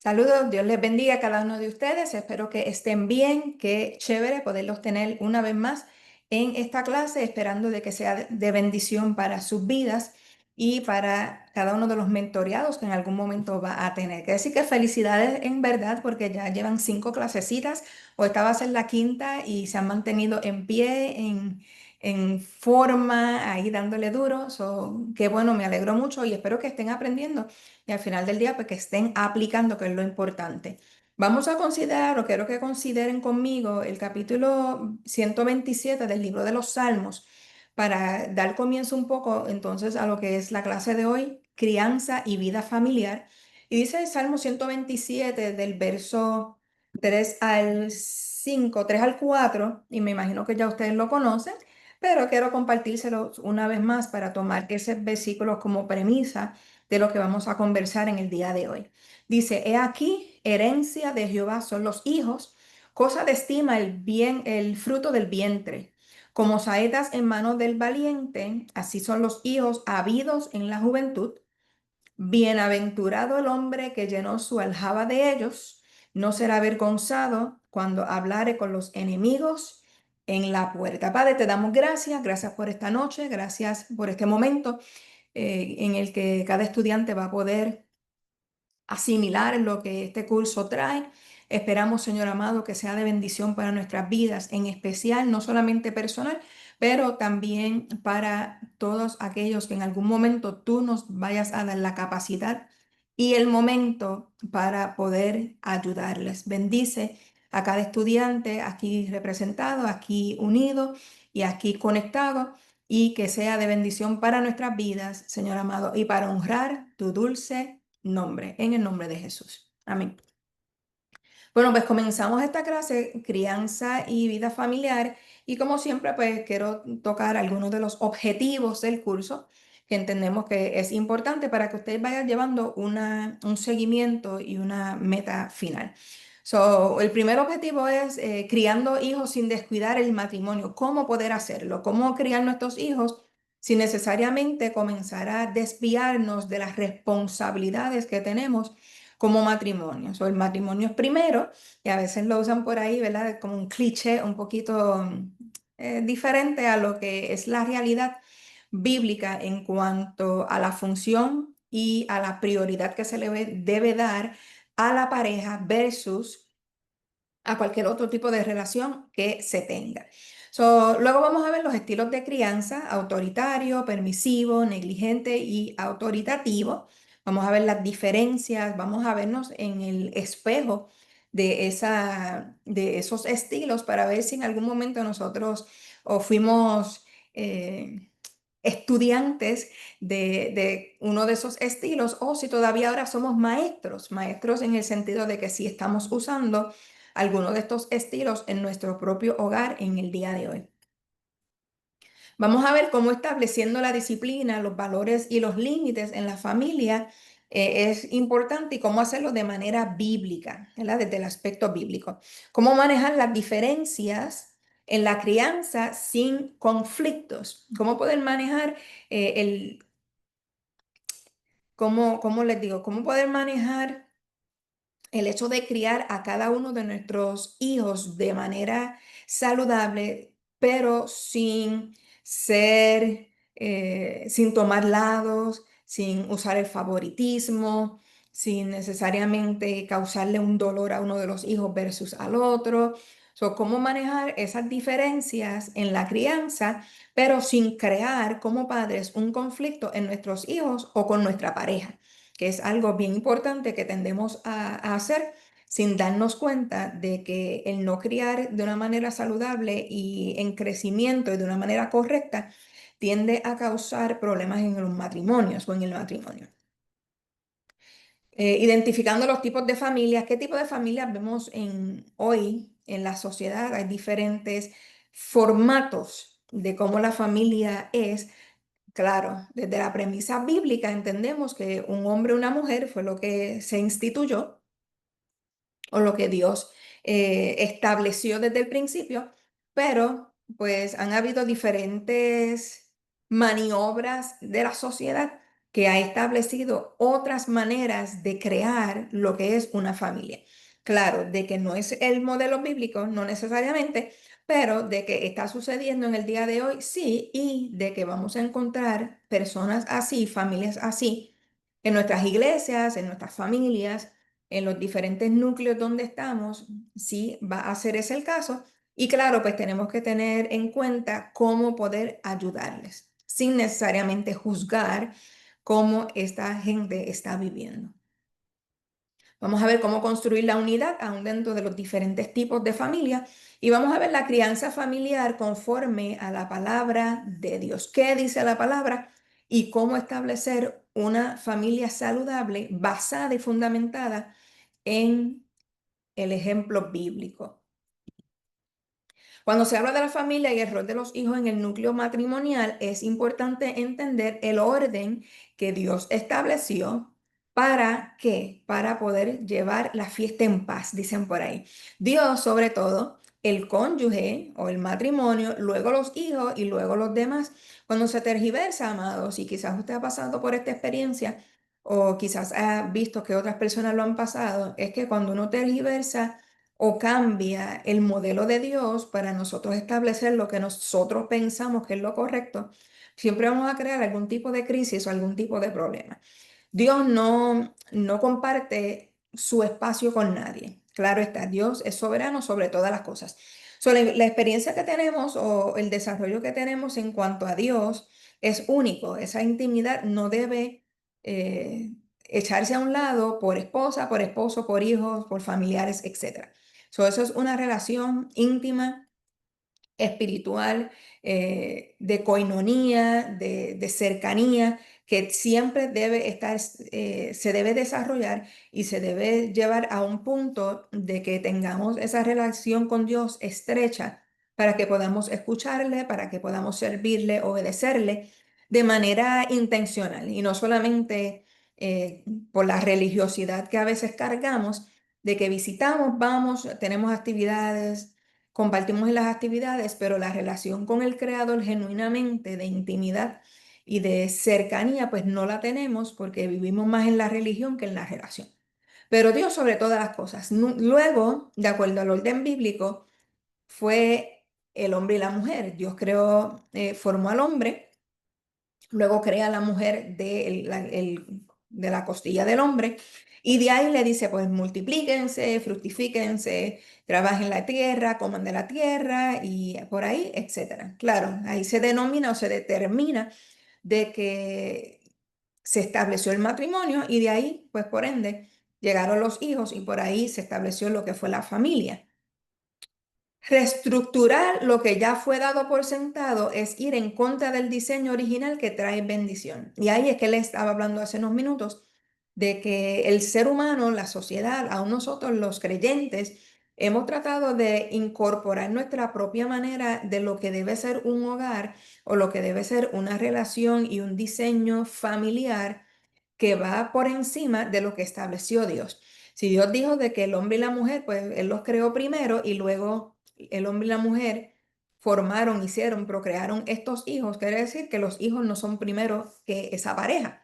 Saludos, Dios les bendiga a cada uno de ustedes. Espero que estén bien, qué chévere poderlos tener una vez más en esta clase, esperando de que sea de bendición para sus vidas y para cada uno de los mentoreados que en algún momento va a tener. Que decir que felicidades en verdad, porque ya llevan 5 clasecitas, o esta va a ser la quinta y se han mantenido en pie, en forma, ahí dándole duro. Qué bueno, me alegro mucho y espero que estén aprendiendo y al final del día, pues que estén aplicando, que es lo importante. Vamos a considerar, o quiero que consideren conmigo, el capítulo 127 del libro de los Salmos, para dar comienzo un poco entonces a lo que es la clase de hoy, crianza y vida familiar. Y dice el Salmo 127 del verso 3 al 5, 3 al 4, y me imagino que ya ustedes lo conocen, pero quiero compartírselo una vez más para tomar ese versículo como premisa de lo que vamos a conversar en el día de hoy. Dice, he aquí, herencia de Jehová son los hijos, cosa de estima el bien, el fruto del vientre. Como saetas en manos del valiente, así son los hijos habidos en la juventud. Bienaventurado el hombre que llenó su aljaba de ellos, no será avergonzado cuando hablare con los enemigos en la puerta. Padre, te damos gracias, gracias por esta noche, gracias por este momento en el que cada estudiante va a poder asimilar lo que este curso trae. Esperamos, Señor amado, que sea de bendición para nuestras vidas, en especial, no solamente personal, pero también para todos aquellos que en algún momento tú nos vayas a dar la capacidad y el momento para poder ayudarles. Bendice a cada estudiante aquí representado, aquí unido y aquí conectado, y que sea de bendición para nuestras vidas, Señor amado, y para honrar tu dulce nombre, en el nombre de Jesús. Amén. Bueno, pues comenzamos esta clase, crianza y vida familiar, y como siempre, pues quiero tocar algunos de los objetivos del curso que entendemos que es importante para que ustedes vayan llevando un seguimiento y una meta final. El primer objetivo es criando hijos sin descuidar el matrimonio. ¿Cómo poder hacerlo? ¿Cómo criar nuestros hijos sin necesariamente comenzar a desviarnos de las responsabilidades que tenemos como matrimonio? El matrimonio es primero, y a veces lo usan por ahí, ¿verdad? Como un cliché un poquito diferente a lo que es la realidad bíblica en cuanto a la función y a la prioridad que se le debe dar a la pareja versus a cualquier otro tipo de relación que se tenga. Luego vamos a ver los estilos de crianza: autoritario, permisivo, negligente y autoritativo. Vamos a ver las diferencias, vamos a vernos en el espejo de esos estilos para ver si en algún momento nosotros o fuimos estudiantes de uno de esos estilos, o si todavía ahora somos maestros, maestros en el sentido de que sí estamos usando alguno de estos estilos en nuestro propio hogar en el día de hoy. Vamos a ver cómo estableciendo la disciplina, los valores y los límites en la familia es importante, y cómo hacerlo de manera bíblica, ¿verdad? Desde el aspecto bíblico. Cómo manejar las diferencias en la crianza sin conflictos. Cómo poder manejar cómo les digo, cómo poder manejar el hecho de criar a cada uno de nuestros hijos de manera saludable, pero sin sin tomar lados, sin usar el favoritismo, sin necesariamente causarle un dolor a uno de los hijos versus al otro. Cómo manejar esas diferencias en la crianza, pero sin crear como padres un conflicto en nuestros hijos o con nuestra pareja, que es algo bien importante que tendemos a hacer sin darnos cuenta de que el no criar de una manera saludable y en crecimiento y de una manera correcta tiende a causar problemas en los matrimonios o en el matrimonio. Identificando los tipos de familias, qué tipo de familias vemos hoy en la sociedad. Hay diferentes formatos de cómo la familia es. Claro, desde la premisa bíblica entendemos que un hombre y una mujer fue lo que se instituyó, o lo que Dios estableció desde el principio, pero pues han habido diferentes maniobras de la sociedad que ha establecido otras maneras de crear lo que es una familia. Claro, de que no es el modelo bíblico, no necesariamente, pero de que está sucediendo en el día de hoy, sí, y de que vamos a encontrar personas así, familias así, en nuestras iglesias, en nuestras familias, en los diferentes núcleos donde estamos, sí, va a ser ese el caso. Y claro, pues tenemos que tener en cuenta cómo poder ayudarles, sin necesariamente juzgar cómo esta gente está viviendo. Vamos a ver cómo construir la unidad aún dentro de los diferentes tipos de familia y vamos a ver la crianza familiar conforme a la palabra de Dios. ¿Qué dice la palabra? Y cómo establecer una familia saludable basada y fundamentada en el ejemplo bíblico. Cuando se habla de la familia y el rol de los hijos en el núcleo matrimonial, es importante entender el orden que Dios estableció. ¿Para qué? Para poder llevar la fiesta en paz, dicen por ahí. Dios, sobre todo, el cónyuge o el matrimonio, luego los hijos y luego los demás. Cuando se tergiversa, amados, y quizás usted ha pasado por esta experiencia o quizás ha visto que otras personas lo han pasado, es que cuando uno tergiversa, o cambia el modelo de Dios para nosotros establecer lo que nosotros pensamos que es lo correcto, siempre vamos a crear algún tipo de crisis o algún tipo de problema. Dios no comparte su espacio con nadie. Claro está, Dios es soberano sobre todas las cosas. La experiencia que tenemos o el desarrollo que tenemos en cuanto a Dios es único. Esa intimidad no debe echarse a un lado por esposa, por esposo, por hijos, por familiares, etc. Eso es una relación íntima, espiritual, de coinonía, de cercanía, que siempre debe estar, se debe desarrollar y se debe llevar a un punto de que tengamos esa relación con Dios estrecha para que podamos escucharle, para que podamos servirle, obedecerle de manera intencional y no solamente por la religiosidad que a veces cargamos, de que visitamos, vamos, tenemos actividades, compartimos en las actividades, pero la relación con el Creador genuinamente de intimidad y de cercanía, pues no la tenemos porque vivimos más en la religión que en la relación. Pero Dios sobre todas las cosas. Luego, de acuerdo al orden bíblico, fue el hombre y la mujer. Dios creó, formó al hombre. Luego crea a la mujer de la costilla del hombre y de ahí le dice, pues multiplíquense, fructifíquense, trabajen la tierra, coman de la tierra y por ahí, etcétera. Claro, ahí se denomina o se determina de que se estableció el matrimonio y de ahí, pues por ende, llegaron los hijos y por ahí se estableció lo que fue la familia. Reestructurar lo que ya fue dado por sentado es ir en contra del diseño original que trae bendición. Y ahí es que le estaba hablando hace unos minutos de que el ser humano, la sociedad, aún nosotros los creyentes, hemos tratado de incorporar nuestra propia manera de lo que debe ser un hogar o lo que debe ser una relación y un diseño familiar que va por encima de lo que estableció Dios. Si Dios dijo de que el hombre y la mujer, pues Él los creó primero y luego el hombre y la mujer formaron, hicieron, procrearon estos hijos, quiere decir que los hijos no son primero que esa pareja.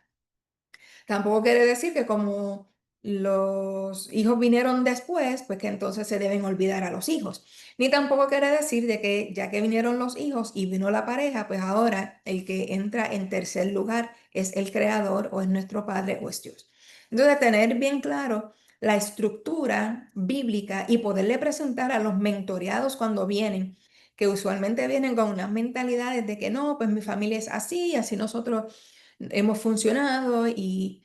Tampoco quiere decir que como los hijos vinieron después, pues que entonces se deben olvidar a los hijos. Ni tampoco quiere decir de que ya que vinieron los hijos y vino la pareja, pues ahora el que entra en tercer lugar es el creador o es nuestro padre o es Dios. Entonces, tener bien claro la estructura bíblica y poderle presentar a los mentoreados cuando vienen, que usualmente vienen con unas mentalidades de que no, pues mi familia es así, así nosotros hemos funcionado y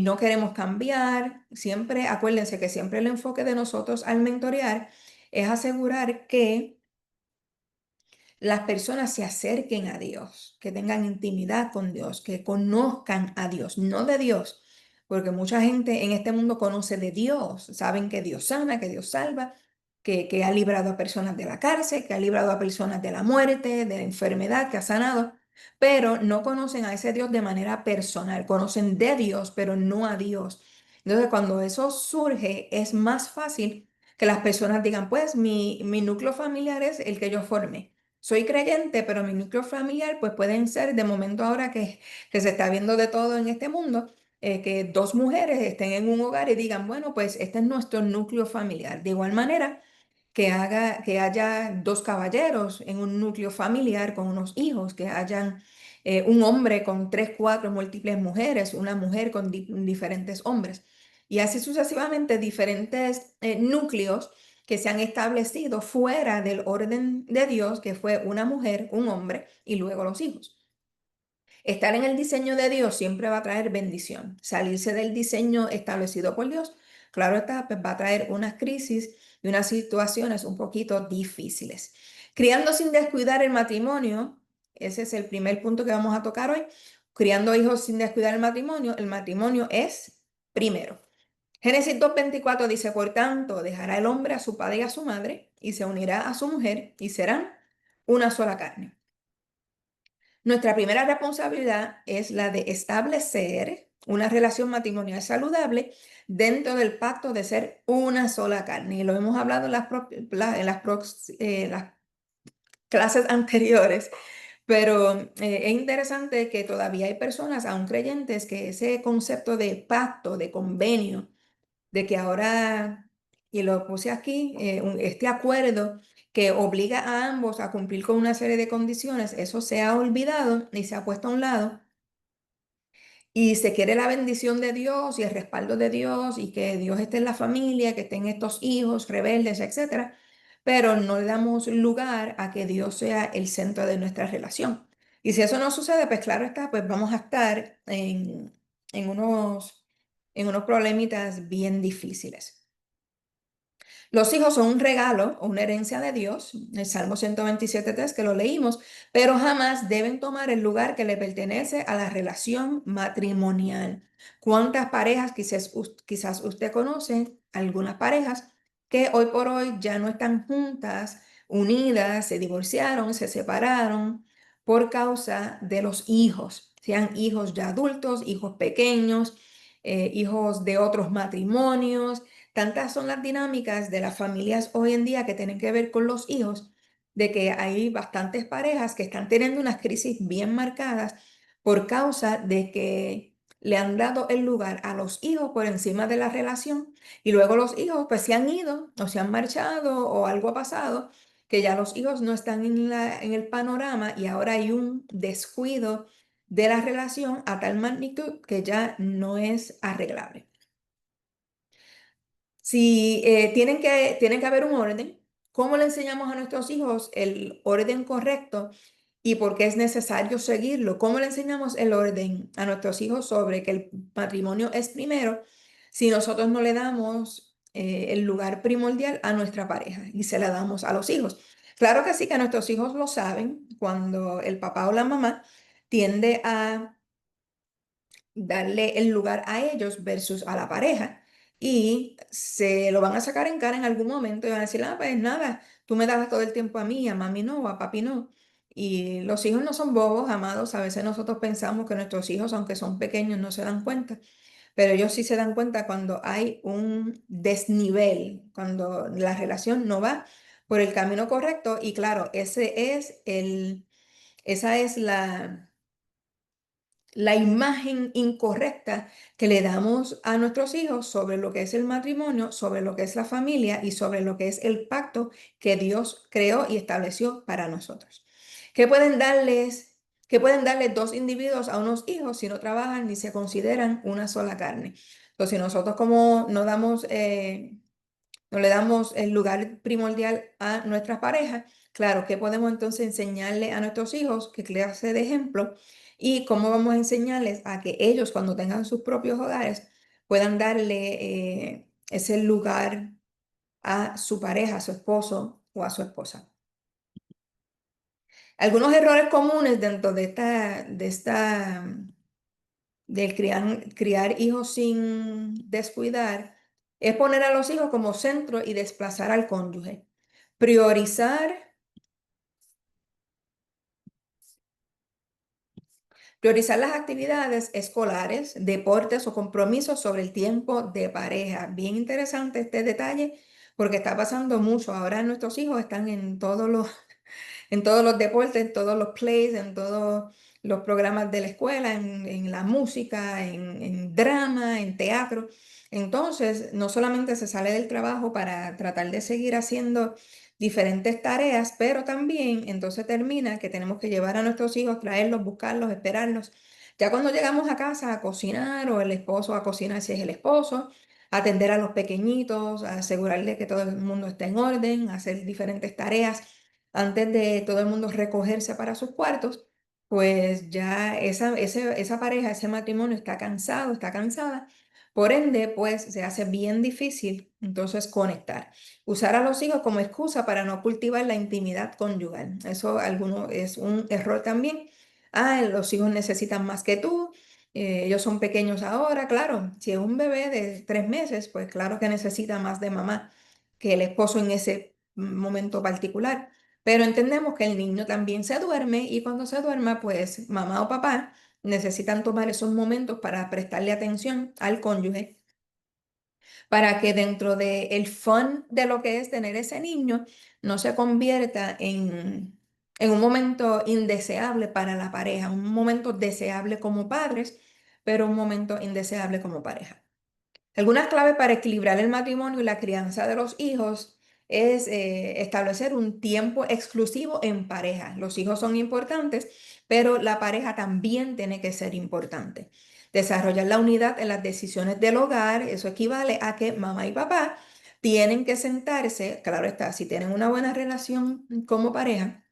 no queremos cambiar. Siempre, acuérdense que siempre el enfoque de nosotros al mentorear es asegurar que las personas se acerquen a Dios, que tengan intimidad con Dios, que conozcan a Dios, no de Dios, porque mucha gente en este mundo conoce de Dios, saben que Dios sana, que Dios salva, que ha librado a personas de la cárcel, que ha librado a personas de la muerte, de la enfermedad, que ha sanado, pero no conocen a ese Dios de manera personal, conocen de Dios, pero no a Dios. Entonces, cuando eso surge, es más fácil que las personas digan, pues mi núcleo familiar es el que yo formé. soy creyente, pero mi núcleo familiar, pues pueden ser de momento ahora que se está viendo de todo en este mundo, que dos mujeres estén en un hogar y digan, bueno, pues este es nuestro núcleo familiar. De igual manera, que haya dos caballeros en un núcleo familiar con unos hijos, que hayan un hombre con tres, cuatro, múltiples mujeres, una mujer con diferentes hombres. Y así sucesivamente diferentes núcleos que se han establecido fuera del orden de Dios, que fue una mujer, un hombre y luego los hijos. Estar en el diseño de Dios siempre va a traer bendición. Salirse del diseño establecido por Dios, claro está, pues va a traer unas crisis y unas situaciones un poquito difíciles. Criando sin descuidar el matrimonio, ese es el primer punto que vamos a tocar hoy. Criando hijos sin descuidar el matrimonio es primero. Génesis 2:24 dice, por tanto, dejará el hombre a su padre y a su madre y se unirá a su mujer y serán una sola carne. Nuestra primera responsabilidad es la de establecer una relación matrimonial saludable dentro del pacto de ser una sola carne. Y lo hemos hablado en las clases anteriores, pero es interesante que todavía hay personas, aún creyentes, que ese concepto de pacto, de convenio, de que ahora, y lo puse aquí, este acuerdo que obliga a ambos a cumplir con una serie de condiciones, eso se ha olvidado y se ha puesto a un lado y se quiere la bendición de Dios y el respaldo de Dios y que Dios esté en la familia, que estén estos hijos rebeldes, etcétera, pero no le damos lugar a que Dios sea el centro de nuestra relación. Y si eso no sucede, pues claro está, pues vamos a estar en en unos problemitas bien difíciles. Los hijos son un regalo o una herencia de Dios, el Salmo 127:3 que lo leímos, pero jamás deben tomar el lugar que le pertenece a la relación matrimonial. ¿Cuántas parejas, quizás usted conoce, algunas parejas que hoy por hoy ya no están juntas, unidas, se divorciaron, se separaron por causa de los hijos, sean hijos ya adultos, hijos pequeños, hijos de otros matrimonios? Tantas son las dinámicas de las familias hoy en día que tienen que ver con los hijos, de que hay bastantes parejas que están teniendo unas crisis bien marcadas por causa de que le han dado el lugar a los hijos por encima de la relación y luego los hijos pues se han ido o se han marchado o algo ha pasado, que ya los hijos no están en el panorama y ahora hay un descuido de la relación a tal magnitud que ya no es arreglable. Si tienen que haber un orden, ¿cómo le enseñamos a nuestros hijos el orden correcto y por qué es necesario seguirlo? ¿Cómo le enseñamos el orden a nuestros hijos sobre que el matrimonio es primero si nosotros no le damos el lugar primordial a nuestra pareja y se la damos a los hijos? Claro que sí, que nuestros hijos lo saben cuando el papá o la mamá tiende a darle el lugar a ellos versus a la pareja. Y se lo van a sacar en cara en algún momento y van a decir, ah, pues nada, tú me das todo el tiempo a mí, a mami no, a papi no. Y los hijos no son bobos, amados. A veces nosotros pensamos que nuestros hijos, aunque son pequeños, no se dan cuenta, pero ellos sí se dan cuenta cuando hay un desnivel, cuando la relación no va por el camino correcto. Y claro, esa es la imagen incorrecta que le damos a nuestros hijos sobre lo que es el matrimonio, sobre lo que es la familia y sobre lo que es el pacto que Dios creó y estableció para nosotros. ¿Qué pueden darles, qué pueden darle dos individuos a unos hijos si no trabajan ni se consideran una sola carne? Entonces, si nosotros como no le damos el lugar primordial a nuestras parejas, claro, ¿qué podemos entonces enseñarle a nuestros hijos? ¿Qué clase de ejemplo? Y cómo vamos a enseñarles a que ellos, cuando tengan sus propios hogares, puedan darle ese lugar a su pareja, a su esposo o a su esposa. Algunos errores comunes dentro del criar hijos sin descuidar es poner a los hijos como centro y desplazar al cónyuge. Priorizar, priorizar las actividades escolares, deportes o compromisos sobre el tiempo de pareja. Bien interesante este detalle porque está pasando mucho. Ahora nuestros hijos están en en todos los deportes, en todos los plays, en todos los programas de la escuela, en la música, en drama, en teatro. Entonces, no solamente se sale del trabajo para tratar de seguir haciendo diferentes tareas, pero también entonces termina que tenemos que llevar a nuestros hijos, traerlos, buscarlos, esperarlos. Ya cuando llegamos a casa a cocinar o el esposo a cocinar si es el esposo, atender a los pequeñitos, a asegurarle que todo el mundo esté en orden, hacer diferentes tareas antes de todo el mundo recogerse para sus cuartos, pues ya esa pareja, ese matrimonio está cansado, está cansada. Por ende, pues se hace bien difícil entonces conectar. Usar a los hijos como excusa para no cultivar la intimidad conyugal. Eso alguno es un error también. Ah, los hijos necesitan más que tú. Ellos son pequeños ahora, claro. Si es un bebé de 3 meses, pues claro que necesita más de mamá que el esposo en ese momento particular. Pero entendemos que el niño también se duerme y cuando se duerma, pues mamá o papá necesitan tomar esos momentos para prestarle atención al cónyuge para que dentro del fun de lo que es tener ese niño no se convierta en un momento indeseable para la pareja, un momento deseable como padres, pero un momento indeseable como pareja. Algunas claves para equilibrar el matrimonio y la crianza de los hijos es establecer un tiempo exclusivo en pareja. Los hijos son importantes, pero la pareja también tiene que ser importante. Desarrollar la unidad en las decisiones del hogar, eso equivale a que mamá y papá tienen que sentarse, claro está, si tienen una buena relación como pareja,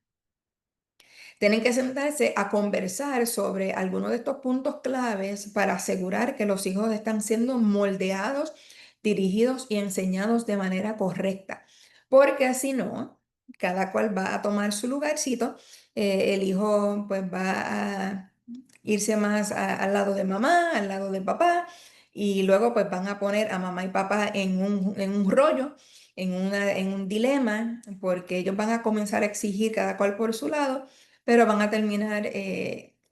tienen que sentarse a conversar sobre algunos de estos puntos claves para asegurar que los hijos están siendo moldeados, dirigidos y enseñados de manera correcta. Porque así no, cada cual va a tomar su lugarcito, el hijo pues va a irse más al lado de mamá, al lado de papá, y luego pues van a poner a mamá y papá en un rollo, en un dilema, porque ellos van a comenzar a exigir cada cual por su lado, pero van a terminar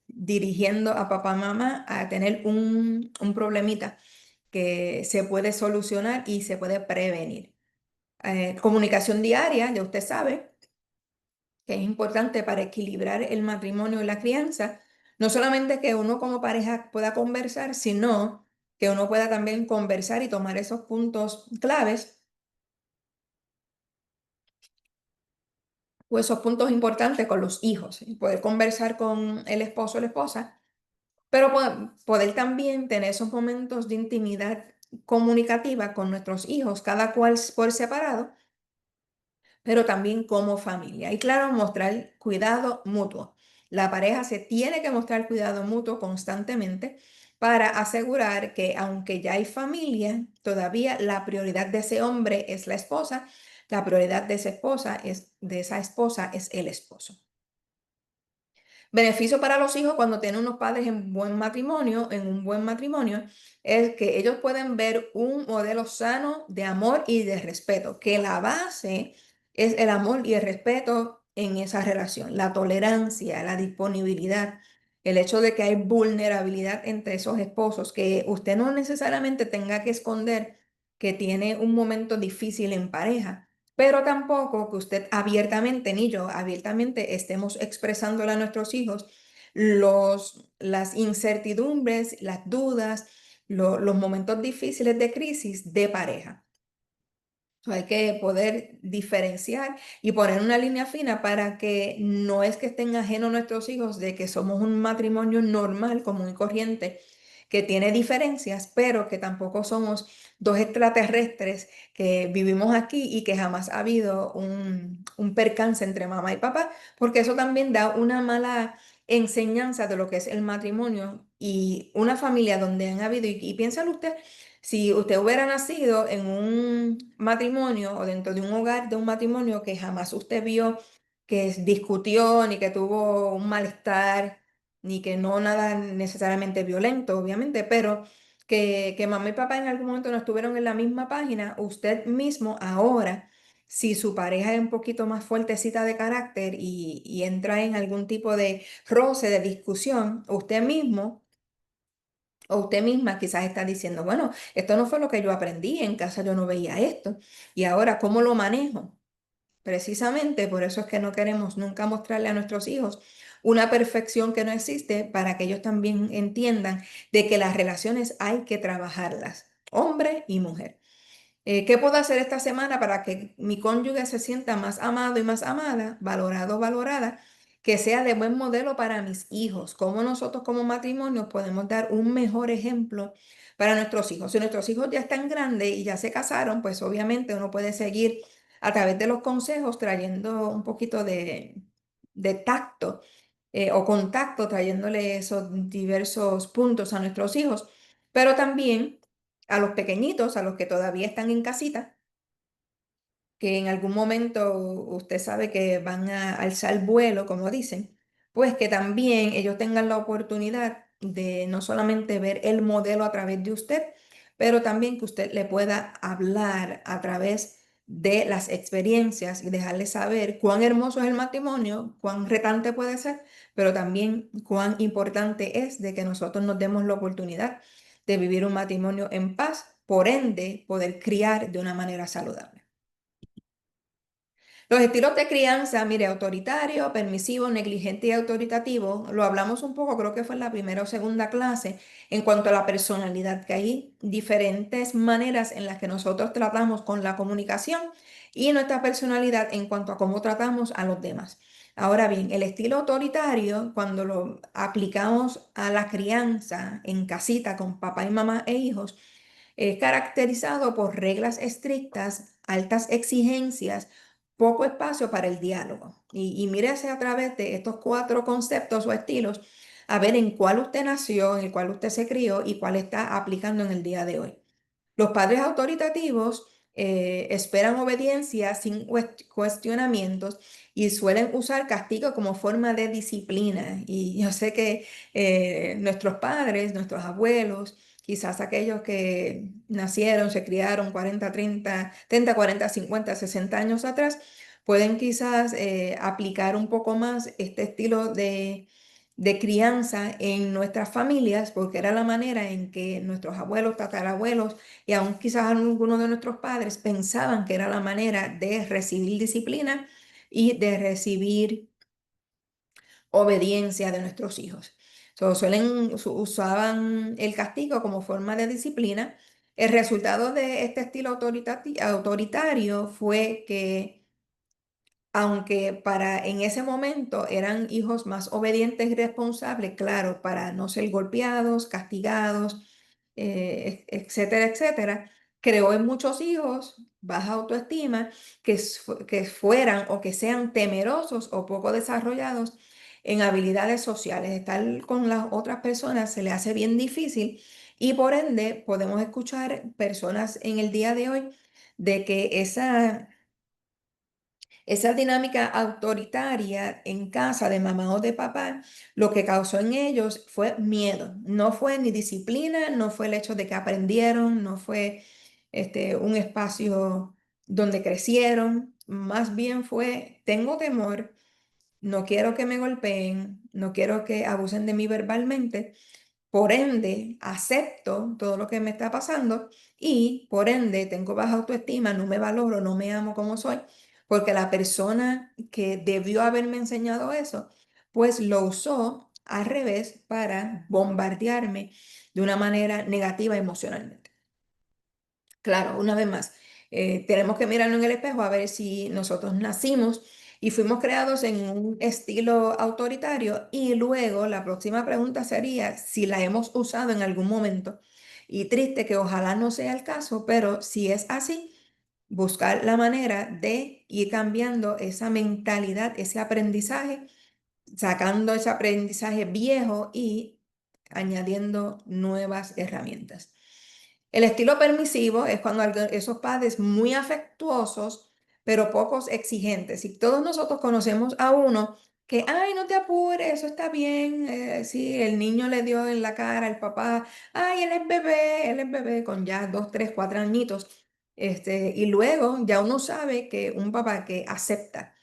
dirigiendo a papá y mamá a tener un problemita que se puede solucionar y se puede prevenir. Comunicación diaria, ya usted sabe que es importante para equilibrar el matrimonio y la crianza. No solamente que uno como pareja pueda conversar, sino que uno pueda también conversar y tomar esos puntos claves o esos puntos importantes con los hijos y poder conversar con el esposo o la esposa, pero poder también tener esos momentos de intimidad comunicativa con nuestros hijos, cada cual por separado, pero también como familia. Y claro, mostrar cuidado mutuo. La pareja se tiene que mostrar cuidado mutuo constantemente para asegurar que aunque ya hay familia, todavía la prioridad de ese hombre es la esposa, la prioridad de esa esposa es el esposo. Beneficio para los hijos cuando tienen unos padres en un buen matrimonio, es que ellos pueden ver un modelo sano de amor y de respeto, que la base es el amor y el respeto en esa relación, la tolerancia, la disponibilidad, el hecho de que hay vulnerabilidad entre esos esposos, que usted no necesariamente tenga que esconder que tiene un momento difícil en pareja, pero tampoco que usted abiertamente, ni yo abiertamente, estemos expresándole a nuestros hijos las incertidumbres, las dudas, los momentos difíciles de crisis de pareja. Hay que poder diferenciar y poner una línea fina para que no es que estén ajenos nuestros hijos de que somos un matrimonio normal, común y corriente, que tiene diferencias, pero que tampoco somos dos extraterrestres que vivimos aquí y que jamás ha habido un percance entre mamá y papá, porque eso también da una mala enseñanza de lo que es el matrimonio y una familia donde han habido, y piénsalo usted, si usted hubiera nacido en un matrimonio o dentro de un hogar de un matrimonio que jamás usted vio que discutió, ni que tuvo un malestar, ni que no nada necesariamente violento, obviamente, pero que mamá y papá en algún momento no estuvieron en la misma página, usted mismo ahora, si su pareja es un poquito más fuertecita de carácter y entra en algún tipo de roce, de discusión, usted mismo o usted misma quizás está diciendo, bueno, esto no fue lo que yo aprendí, en casa yo no veía esto, y ahora, ¿cómo lo manejo? precisamente por eso es que no queremos nunca mostrarle a nuestros hijos una perfección que no existe para que ellos también entiendan de que las relaciones hay que trabajarlas, hombre y mujer. ¿Qué puedo hacer esta semana para que mi cónyuge se sienta más amado y más amada, valorado, valorada, que sea de buen modelo para mis hijos? ¿Cómo nosotros como matrimonio podemos dar un mejor ejemplo para nuestros hijos? Si nuestros hijos ya están grandes y ya se casaron, pues obviamente uno puede seguir a través de los consejos trayendo un poquito de tacto o contacto, trayéndole esos diversos puntos a nuestros hijos, pero también a los pequeñitos, a los que todavía están en casita, que en algún momento usted sabe que van a alzar vuelo, como dicen, pues que también ellos tengan la oportunidad de no solamente ver el modelo a través de usted, pero también que usted le pueda hablar a través de las experiencias y dejarle saber cuán hermoso es el matrimonio, cuán retante puede ser, pero también cuán importante es de que nosotros nos demos la oportunidad de vivir un matrimonio en paz, por ende, poder criar de una manera saludable. Los estilos de crianza, mire, autoritario, permisivo, negligente y autoritativo, lo hablamos un poco, creo que fue en la primera o segunda clase, en cuanto a la personalidad, que hay diferentes maneras en las que nosotros tratamos con la comunicación y nuestra personalidad en cuanto a cómo tratamos a los demás. Ahora bien, el estilo autoritario, cuando lo aplicamos a la crianza en casita con papá y mamá e hijos, es caracterizado por reglas estrictas, altas exigencias, poco espacio para el diálogo. Y mírese a través de estos cuatro conceptos o estilos a ver en cuál usted nació, en el cual usted se crió y cuál está aplicando en el día de hoy. Los padres autoritativos esperan obediencia sin cuestionamientos y suelen usar castigo como forma de disciplina. Y yo sé que nuestros padres, nuestros abuelos, quizás aquellos que nacieron, se criaron 40, 30, 40, 50, 60 años atrás, pueden quizás aplicar un poco más este estilo de crianza en nuestras familias, porque era la manera en que nuestros abuelos, tatarabuelos y aún quizás algunos de nuestros padres pensaban que era la manera de recibir disciplina y de recibir obediencia de nuestros hijos. Usaban el castigo como forma de disciplina. El resultado de este estilo autoritario fue que aunque para en ese momento eran hijos más obedientes y responsables, claro, para no ser golpeados, castigados, etcétera, etcétera, creó en muchos hijos baja autoestima que fueran o que sean temerosos o poco desarrollados en habilidades sociales. Estar con las otras personas se le hace bien difícil y por ende podemos escuchar personas en el día de hoy de que esa dinámica autoritaria en casa de mamá o de papá, lo que causó en ellos fue miedo. No fue ni disciplina, no fue el hecho de que aprendieron, no fue un espacio donde crecieron. Más bien fue, tengo temor, no quiero que me golpeen, no quiero que abusen de mí verbalmente. Por ende, acepto todo lo que me está pasando y por ende tengo baja autoestima, no me valoro, no me amo como soy, porque la persona que debió haberme enseñado eso, pues lo usó al revés para bombardearme de una manera negativa emocionalmente. Claro, una vez más, tenemos que mirarnos en el espejo a ver si nosotros nacimos y fuimos creados en un estilo autoritario y luego la próxima pregunta sería si la hemos usado en algún momento. Y triste que ojalá no sea el caso, pero si es así, buscar la manera de ir cambiando esa mentalidad, ese aprendizaje, sacando ese aprendizaje viejo y añadiendo nuevas herramientas. El estilo permisivo es cuando esos padres muy afectuosos, pero pocos exigentes. Y todos nosotros conocemos a uno que, ay, no te apures, eso está bien. Sí, el niño le dio en la cara al papá, ay, él es bebé, con ya 2, 3, 4 añitos. Y luego ya uno sabe que un papá que acepta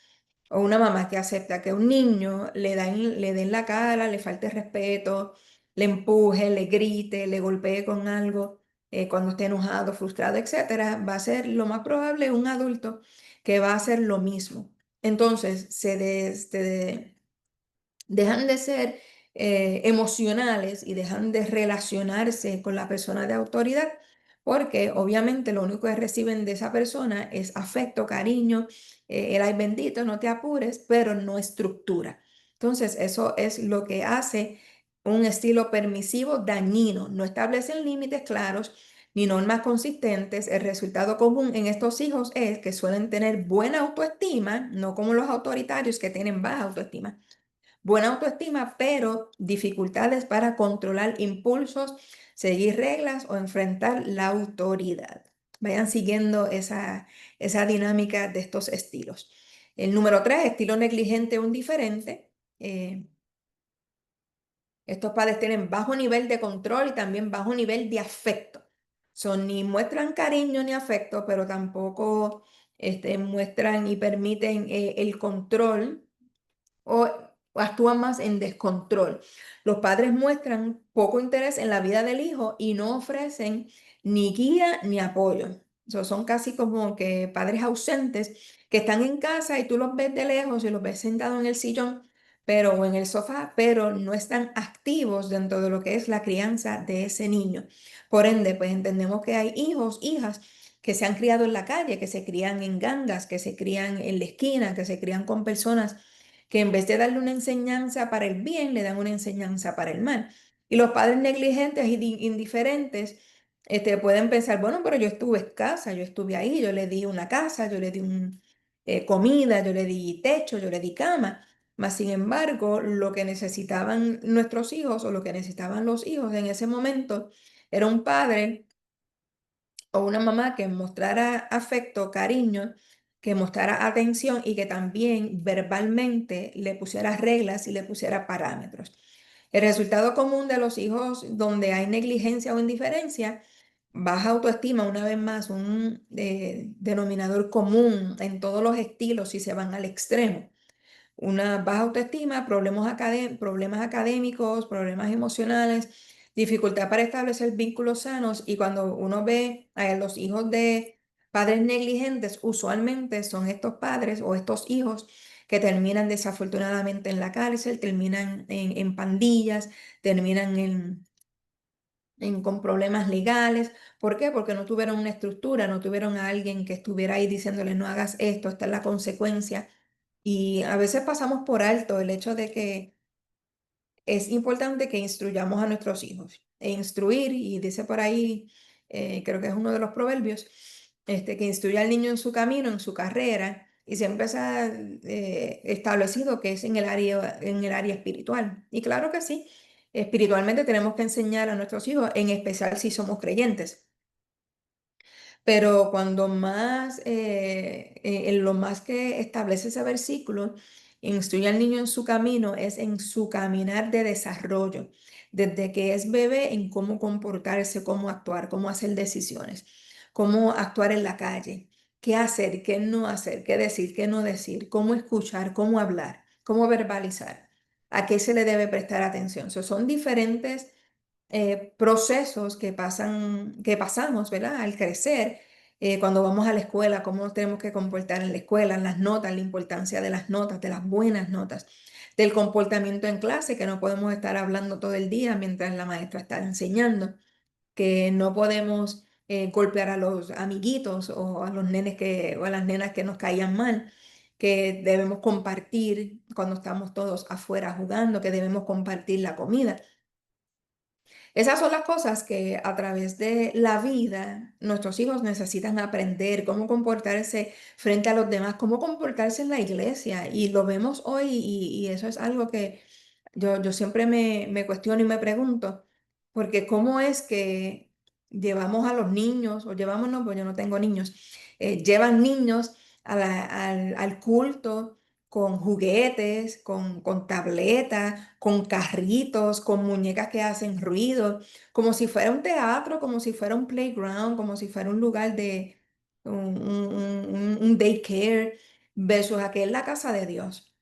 o una mamá que acepta que a un niño le den la cara, le falte respeto, le empuje, le grite, le golpee con algo, cuando esté enojado, frustrado, etcétera, va a ser lo más probable un adulto que va a hacer lo mismo. Entonces, dejan de ser emocionales y dejan de relacionarse con la persona de autoridad, porque obviamente lo único que reciben de esa persona es afecto, cariño, el ay bendito, no te apures, pero no estructura. Entonces, eso es lo que hace un estilo permisivo dañino. No establecen límites claros ni normas consistentes. El resultado común en estos hijos es que suelen tener buena autoestima, no como los autoritarios que tienen baja autoestima. Buena autoestima, pero dificultades para controlar impulsos, seguir reglas o enfrentar la autoridad. Vayan siguiendo esa dinámica de estos estilos. El número 3, estilo negligente o indiferente. Eh, Estos padres tienen bajo nivel de control y también bajo nivel de afecto. Son ni muestran cariño ni afecto, pero tampoco muestran y permiten el control o, o actúan más en descontrol. Los padres muestran poco interés en la vida del hijo y no ofrecen ni guía ni apoyo. Son casi como que padres ausentes que están en casa y tú los ves de lejos y los ves sentados en el sillón, pero o en el sofá, pero no están activos dentro de lo que es la crianza de ese niño. Por ende, pues entendemos que hay hijos, hijas que se han criado en la calle, que se crían en gangas, que se crían en la esquina, que se crían con personas que en vez de darle una enseñanza para el bien, le dan una enseñanza para el mal. Y los padres negligentes y indiferentes pueden pensar, bueno, pero yo estuve escasa, yo estuve ahí, yo le di una casa, yo le di comida, yo le di techo, yo le di cama. Mas, sin embargo, lo que necesitaban nuestros hijos o lo que necesitaban los hijos en ese momento era un padre o una mamá que mostrara afecto, cariño, que mostrara atención y que también verbalmente le pusiera reglas y le pusiera parámetros. El resultado común de los hijos donde hay negligencia o indiferencia, baja autoestima, una vez más, un denominador común en todos los estilos si se van al extremo. Una baja autoestima, problemas académicos, problemas emocionales, dificultad para establecer vínculos sanos. Y cuando uno ve a los hijos de padres negligentes, usualmente son estos padres o estos hijos que terminan desafortunadamente en la cárcel, terminan en pandillas, terminan con problemas legales. ¿Por qué? Porque no tuvieron una estructura, no tuvieron a alguien que estuviera ahí diciéndole no hagas esto, esta es la consecuencia. Y a veces pasamos por alto el hecho de que es importante que instruyamos a nuestros hijos. E instruir, y dice por ahí, creo que es uno de los proverbios, que instruye al niño en su camino, en su carrera, y siempre se ha establecido que es en el área espiritual. Y claro que sí, espiritualmente tenemos que enseñar a nuestros hijos, en especial si somos creyentes. Pero cuando más, en lo más que establece ese versículo, instruye al niño en su camino, es en su caminar de desarrollo, desde que es bebé, en cómo comportarse, cómo actuar, cómo hacer decisiones, cómo actuar en la calle, qué hacer, qué no hacer, qué decir, qué no decir, cómo escuchar, cómo hablar, cómo verbalizar, a qué se le debe prestar atención. Son diferentes procesos que pasamos, ¿verdad? Al crecer, cuando vamos a la escuela, cómo nos tenemos que comportar en la escuela, en las notas, la importancia de las notas, de las buenas notas, del comportamiento en clase, que no podemos estar hablando todo el día mientras la maestra está enseñando, que no podemos golpear a los amiguitos o a los nenes o a las nenas que nos caían mal, que debemos compartir cuando estamos todos afuera jugando, que debemos compartir la comida. Esas son las cosas que a través de la vida nuestros hijos necesitan aprender, cómo comportarse frente a los demás, cómo comportarse en la iglesia. Y lo vemos hoy y eso es algo que yo siempre me cuestiono y me pregunto, porque cómo es que llevamos a los niños, o llevamos, no, pues yo no tengo niños, llevan niños al culto con juguetes, con tabletas, con carritos, con muñecas que hacen ruido, como si fuera un teatro, como si fuera un playground, como si fuera un lugar de un daycare, versus aquel la casa de Dios.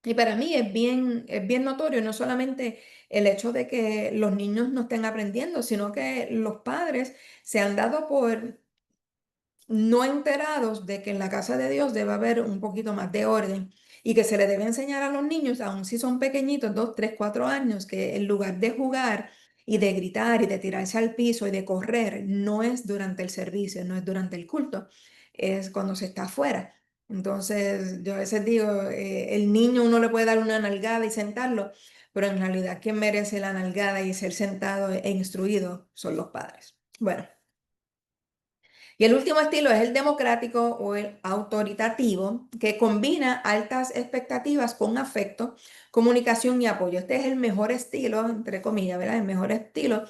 Y para mí es bien notorio, no solamente el hecho de que los niños no estén aprendiendo, sino que los padres se han dado por no enterados de que en la casa de Dios debe haber un poquito más de orden y que se le debe enseñar a los niños, aun si son pequeñitos, 2, 3, 4 años, que en lugar de jugar y de gritar y de tirarse al piso y de correr, no es durante el servicio, no es durante el culto, es cuando se está afuera. Entonces, yo a veces digo, el niño uno le puede dar una nalgada y sentarlo, pero en realidad quien merece la nalgada y ser sentado e instruido son los padres. Bueno. Y el último estilo es el democrático o el autoritativo, que combina altas expectativas con afecto, comunicación y apoyo. Este es el mejor estilo, entre comillas, ¿verdad? El mejor estilo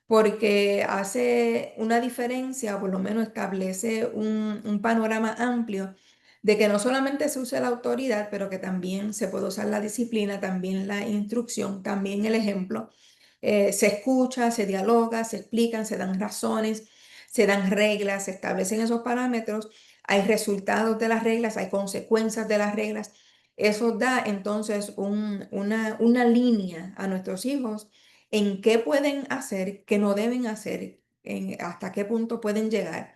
porque hace una diferencia, o por lo menos establece un panorama amplio de que no solamente se usa la autoridad, pero que también se puede usar la disciplina, también la instrucción, también el ejemplo. Se escucha, se dialoga, se explican, se dan razones, se dan reglas, se establecen esos parámetros, hay resultados de las reglas, hay consecuencias de las reglas. Eso da entonces una línea a nuestros hijos en qué pueden hacer, qué no deben hacer, hasta qué punto pueden llegar,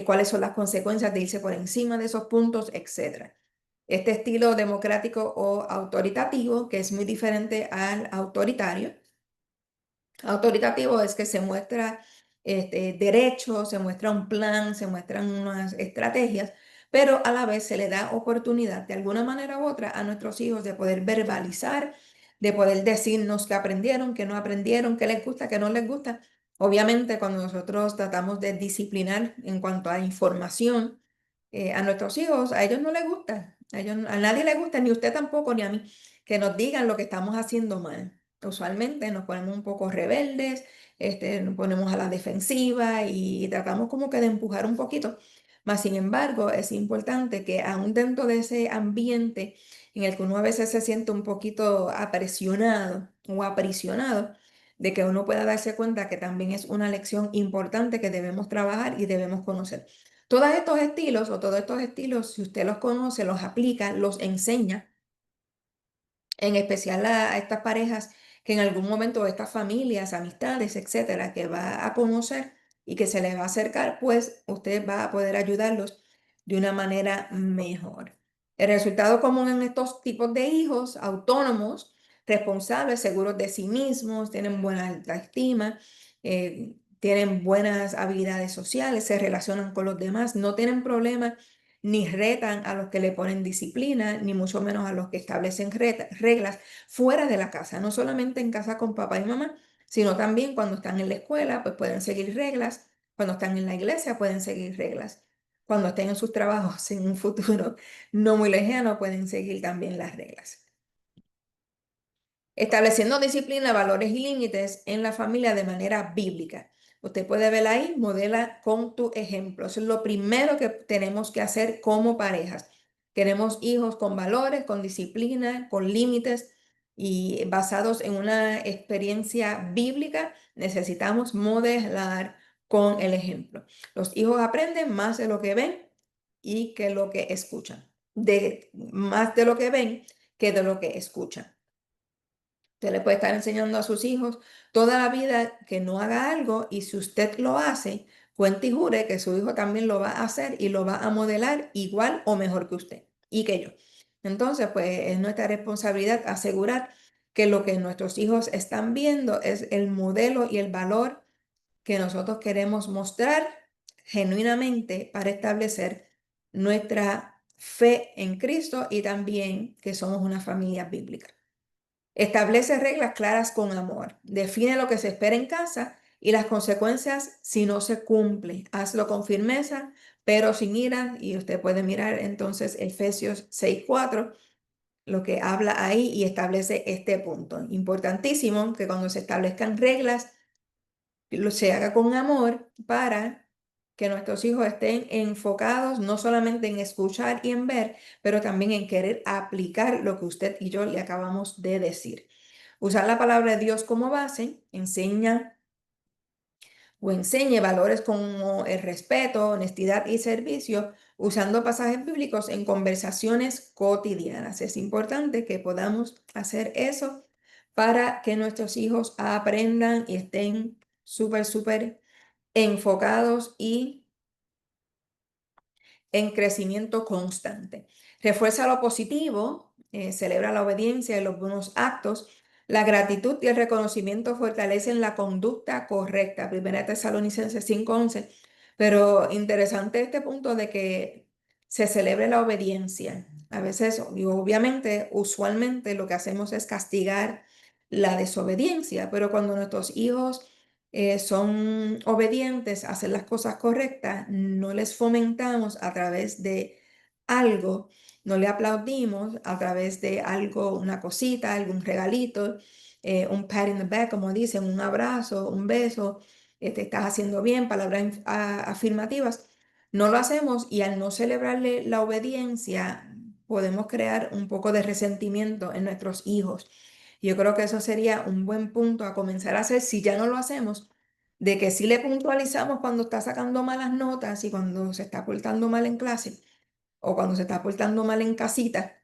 cuáles son las consecuencias de irse por encima de esos puntos, etcétera. Este estilo democrático o autoritativo, que es muy diferente al autoritario, autoritativo es que se muestra derecho, se muestra un plan, se muestran unas estrategias, pero a la vez se le da oportunidad de alguna manera u otra a nuestros hijos de poder verbalizar, de poder decirnos qué aprendieron, qué no aprendieron, qué les gusta, qué no les gusta. Obviamente, cuando nosotros tratamos de disciplinar en cuanto a información a nuestros hijos, a ellos no les gusta, a nadie les gusta, ni a usted tampoco, ni a mí, que nos digan lo que estamos haciendo mal. Usualmente nos ponemos un poco rebeldes, nos ponemos a la defensiva y tratamos como que de empujar un poquito. Mas, sin embargo, es importante que aún dentro de ese ambiente en el que uno a veces se siente un poquito apresionado o aprisionado, de que uno pueda darse cuenta que también es una lección importante que debemos trabajar y debemos conocer. Todos estos estilos o todos estos estilos, si usted los conoce, los aplica, los enseña, en especial a estas parejas que en algún momento, estas familias, amistades, etcétera, que va a conocer y que se les va a acercar, pues usted va a poder ayudarlos de una manera mejor. El resultado común en estos tipos de hijos autónomos, responsables, seguros de sí mismos, tienen buena autoestima, tienen buenas habilidades sociales, se relacionan con los demás, no tienen problemas ni retan a los que le ponen disciplina, ni mucho menos a los que establecen reglas fuera de la casa, no solamente en casa con papá y mamá, sino también cuando están en la escuela, pues pueden seguir reglas, cuando están en la iglesia pueden seguir reglas, cuando estén en sus trabajos en un futuro no muy lejano pueden seguir también las reglas. Estableciendo disciplina, valores y límites en la familia de manera bíblica. Usted puede ver ahí, modela con tu ejemplo. Eso es lo primero que tenemos que hacer como parejas. Queremos hijos con valores, con disciplina, con límites y basados en una experiencia bíblica. Necesitamos modelar con el ejemplo. Los hijos aprenden más de lo que ven y que lo que escuchan. Más de lo que ven que de lo que escuchan. Usted le puede estar enseñando a sus hijos toda la vida que no haga algo y si usted lo hace, cuente y jure que su hijo también lo va a hacer y lo va a modelar igual o mejor que usted y que yo. Entonces, pues es nuestra responsabilidad asegurar que lo que nuestros hijos están viendo es el modelo y el valor que nosotros queremos mostrar genuinamente para establecer nuestra fe en Cristo y también que somos una familia bíblica. Establece reglas claras con amor. Define lo que se espera en casa y las consecuencias si no se cumple. Hazlo con firmeza, pero sin ira. Y usted puede mirar entonces Efesios 6:4, lo que habla ahí y establece este punto. Importantísimo que cuando se establezcan reglas, se haga con amor para que nuestros hijos estén enfocados no solamente en escuchar y en ver, pero también en querer aplicar lo que usted y yo le acabamos de decir. Usar la palabra de Dios como base enseña o enseñe valores como el respeto, honestidad y servicio, usando pasajes bíblicos en conversaciones cotidianas. Es importante que podamos hacer eso para que nuestros hijos aprendan y estén súper enfocados y en crecimiento constante. Refuerza lo positivo, celebra la obediencia y los buenos actos. La gratitud y el reconocimiento fortalecen la conducta correcta. Primera Tesalonicenses 5:11. Pero interesante este punto de que se celebre la obediencia. A veces, y obviamente, usualmente lo que hacemos es castigar la desobediencia, pero cuando nuestros hijos son obedientes, hacen las cosas correctas, no les fomentamos a través de algo, no le aplaudimos a través de algo, una cosita, algún regalito, un pat in the back, como dicen, un abrazo, un beso, te estás haciendo bien, palabras afirmativas. No lo hacemos y al no celebrarle la obediencia, podemos crear un poco de resentimiento en nuestros hijos. Yo creo que eso sería un buen punto a comenzar a hacer si ya no lo hacemos, de que sí le puntualizamos cuando está sacando malas notas y cuando se está portando mal en clase o cuando se está portando mal en casita,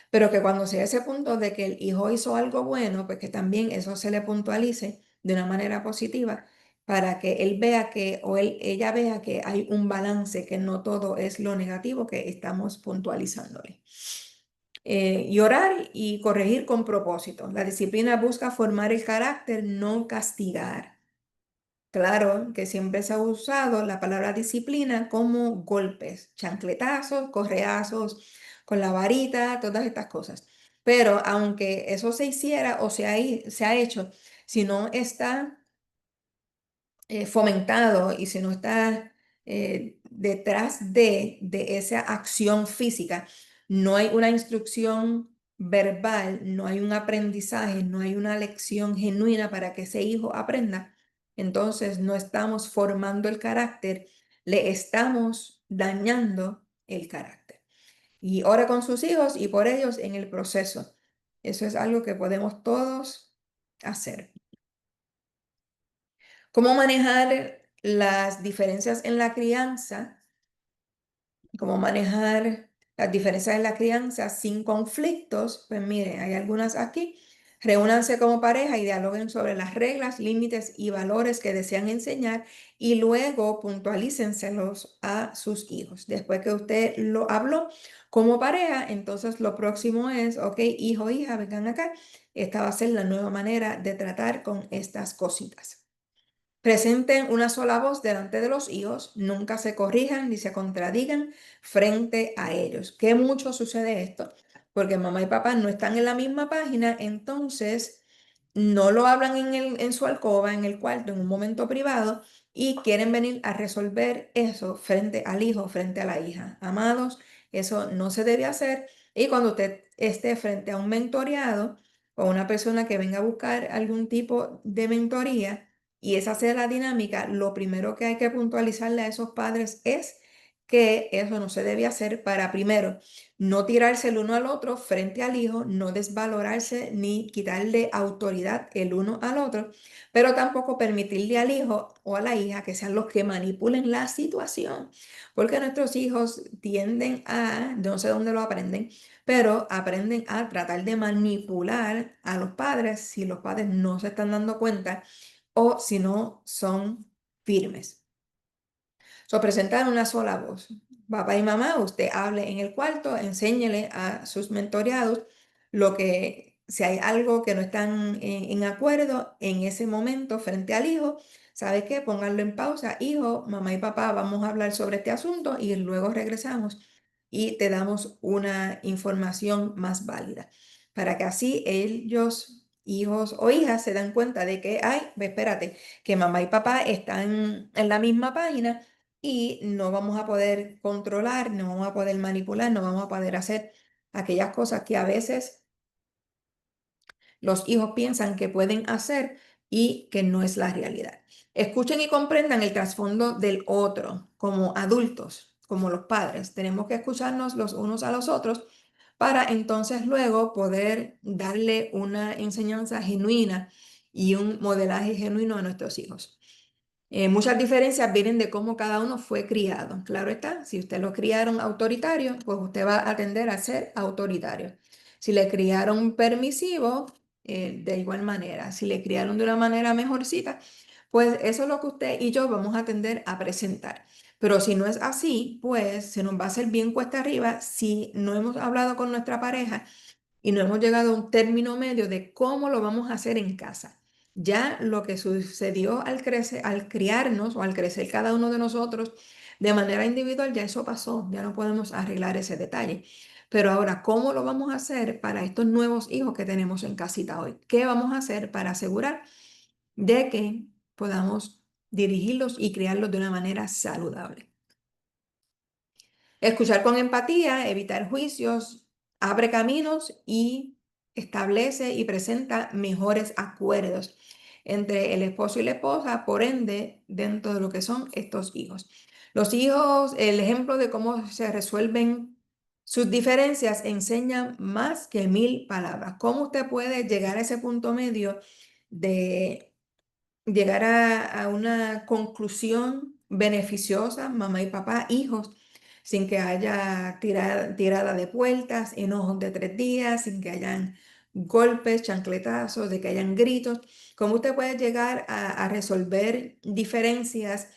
pero que cuando sea ese punto de que el hijo hizo algo bueno, pues que también eso se le puntualice de una manera positiva para que él vea que o ella vea que hay un balance, que no todo es lo negativo que estamos puntualizándole. Y orar y corregir con propósito. La disciplina busca formar el carácter, no castigar. Claro que siempre se ha usado la palabra disciplina como golpes, chancletazos, correazos, con la varita, todas estas cosas. Pero aunque eso se hiciera o se ha hecho, si no está fomentado y si no está detrás de esa acción física, no hay una instrucción verbal, no hay un aprendizaje, no hay una lección genuina para que ese hijo aprenda, entonces no estamos formando el carácter, le estamos dañando el carácter. Y ora con sus hijos y por ellos en el proceso. Eso es algo que podemos todos hacer. ¿Cómo manejar las diferencias en la crianza? ¿Cómo manejar las diferencias en la crianza sin conflictos? Pues mire, hay algunas aquí. Reúnanse como pareja y dialoguen sobre las reglas, límites y valores que desean enseñar y luego puntualícenselos a sus hijos. Después que usted lo habló como pareja, entonces lo próximo es, ok, hijo, hija, vengan acá. Esta va a ser la nueva manera de tratar con estas cositas. Presenten una sola voz delante de los hijos, nunca se corrijan ni se contradigan frente a ellos. ¿Qué mucho sucede esto? Porque mamá y papá no están en la misma página, entonces no lo hablan en su alcoba, en el cuarto, en un momento privado, y quieren venir a resolver eso frente al hijo, frente a la hija. Amados, eso no se debe hacer. Y cuando usted esté frente a un mentoreado o una persona que venga a buscar algún tipo de mentoría, y esa sea la dinámica, lo primero que hay que puntualizarle a esos padres es que eso no se debe hacer para, primero, no tirarse el uno al otro frente al hijo, no desvalorarse ni quitarle autoridad el uno al otro, pero tampoco permitirle al hijo o a la hija que sean los que manipulen la situación, porque nuestros hijos tienden a, no sé dónde lo aprenden, pero aprenden a tratar de manipular a los padres si los padres no se están dando cuenta o si no son firmes. So, presentar una sola voz. Papá y mamá, usted hable en el cuarto, enséñele a sus mentoreados lo que, si hay algo que no están en acuerdo en ese momento frente al hijo, ¿sabe qué? Pónganlo en pausa. Hijo, mamá y papá, vamos a hablar sobre este asunto y luego regresamos y te damos una información más válida para que así ellos, hijos o hijas, se dan cuenta de que, ay, espérate, que mamá y papá están en la misma página y no vamos a poder controlar, no vamos a poder manipular, no vamos a poder hacer aquellas cosas que a veces los hijos piensan que pueden hacer y que no es la realidad. Escuchen y comprendan el trasfondo del otro como adultos, como los padres. Tenemos que escucharnos los unos a los otros para entonces luego poder darle una enseñanza genuina y un modelaje genuino a nuestros hijos. Muchas diferencias vienen de cómo cada uno fue criado. Claro está, si usted lo criaron autoritario, pues usted va a tender a ser autoritario. Si le criaron permisivo, de igual manera. Si le criaron de una manera mejorcita, pues eso es lo que usted y yo vamos a tender a presentar. Pero si no es así, pues se nos va a hacer bien cuesta arriba si no hemos hablado con nuestra pareja y no hemos llegado a un término medio de cómo lo vamos a hacer en casa. Ya lo que sucedió al criarnos o al crecer cada uno de nosotros de manera individual, ya eso pasó, ya no podemos arreglar ese detalle. Pero ahora, ¿cómo lo vamos a hacer para estos nuevos hijos que tenemos en casita hoy? ¿Qué vamos a hacer para asegurar de que podamos dirigirlos y criarlos de una manera saludable? Escuchar con empatía, evitar juicios, abre caminos y establece y presenta mejores acuerdos entre el esposo y la esposa, por ende, dentro de lo que son estos hijos. Los hijos, el ejemplo de cómo se resuelven sus diferencias enseña más que 1000 palabras. ¿Cómo usted puede llegar a ese punto medio de llegar a una conclusión beneficiosa, mamá y papá, hijos, sin que haya tirada de puertas, enojos de 3 días, sin que hayan golpes, chancletazos, de que hayan gritos? ¿Cómo usted puede llegar a resolver diferencias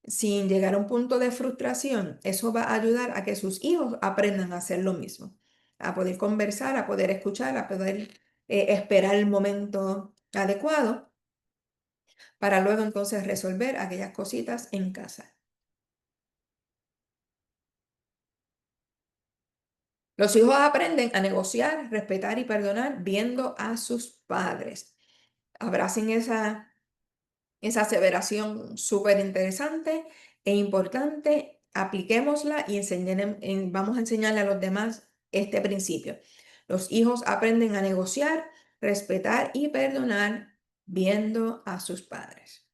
sin llegar a un punto de frustración? Eso va a ayudar a que sus hijos aprendan a hacer lo mismo, a poder conversar, a poder escuchar, a poder esperar el momento adecuado para luego entonces resolver aquellas cositas en casa. Los hijos aprenden a negociar, respetar y perdonar viendo a sus padres. Abracen esa aseveración súper interesante e importante. Apliquémosla y vamos a enseñarle a los demás este principio. Los hijos aprenden a negociar, respetar y perdonar viendo a sus padres.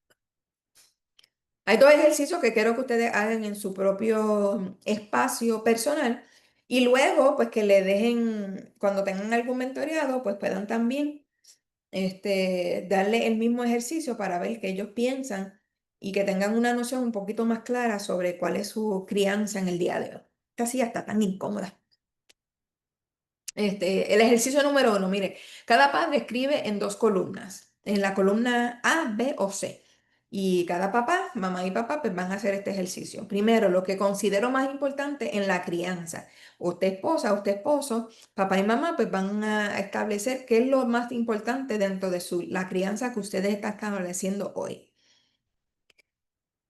Hay 2 ejercicios que quiero que ustedes hagan en su propio espacio personal y luego, pues que le dejen, cuando tengan algún mentoreado, pues puedan también darle el mismo ejercicio para ver qué ellos piensan y que tengan una noción un poquito más clara sobre cuál es su crianza en el día de hoy. Esta silla está tan incómoda. El ejercicio número 1, mire, cada padre escribe en 2 columnas, en la columna A, B o C. Y cada papá, mamá y papá, pues van a hacer este ejercicio. Primero, lo que considero más importante en la crianza. Usted esposa, usted esposo, papá y mamá, pues van a establecer qué es lo más importante dentro de la crianza que ustedes están estableciendo hoy.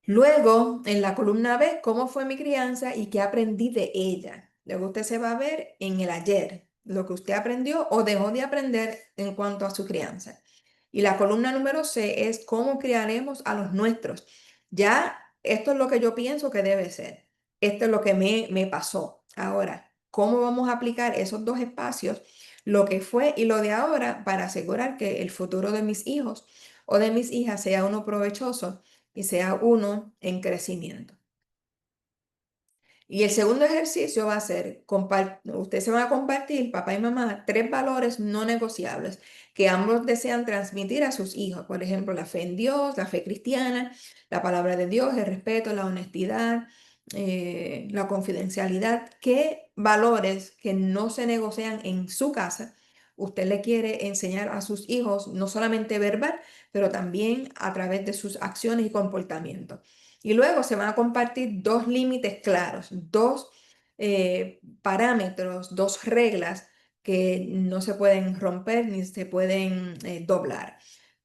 Luego, en la columna B, cómo fue mi crianza y qué aprendí de ella. Luego usted se va a ver en el ayer, lo que usted aprendió o dejó de aprender en cuanto a su crianza. Y la columna número C es cómo criaremos a los nuestros. Ya, esto es lo que yo pienso que debe ser. Esto es lo que me pasó. Ahora, ¿cómo vamos a aplicar esos 2 espacios, lo que fue y lo de ahora, para asegurar que el futuro de mis hijos o de mis hijas sea uno provechoso y sea uno en crecimiento? Y el segundo ejercicio va a ser, ustedes se van a compartir, papá y mamá, 3 valores no negociables que ambos desean transmitir a sus hijos. Por ejemplo, la fe en Dios, la fe cristiana, la palabra de Dios, el respeto, la honestidad, la confidencialidad. ¿Qué valores que no se negocian en su casa usted le quiere enseñar a sus hijos, no solamente verbal, pero también a través de sus acciones y comportamientos? Y luego se van a compartir 2 límites claros, 2 parámetros, 2 reglas que no se pueden romper ni se pueden doblar.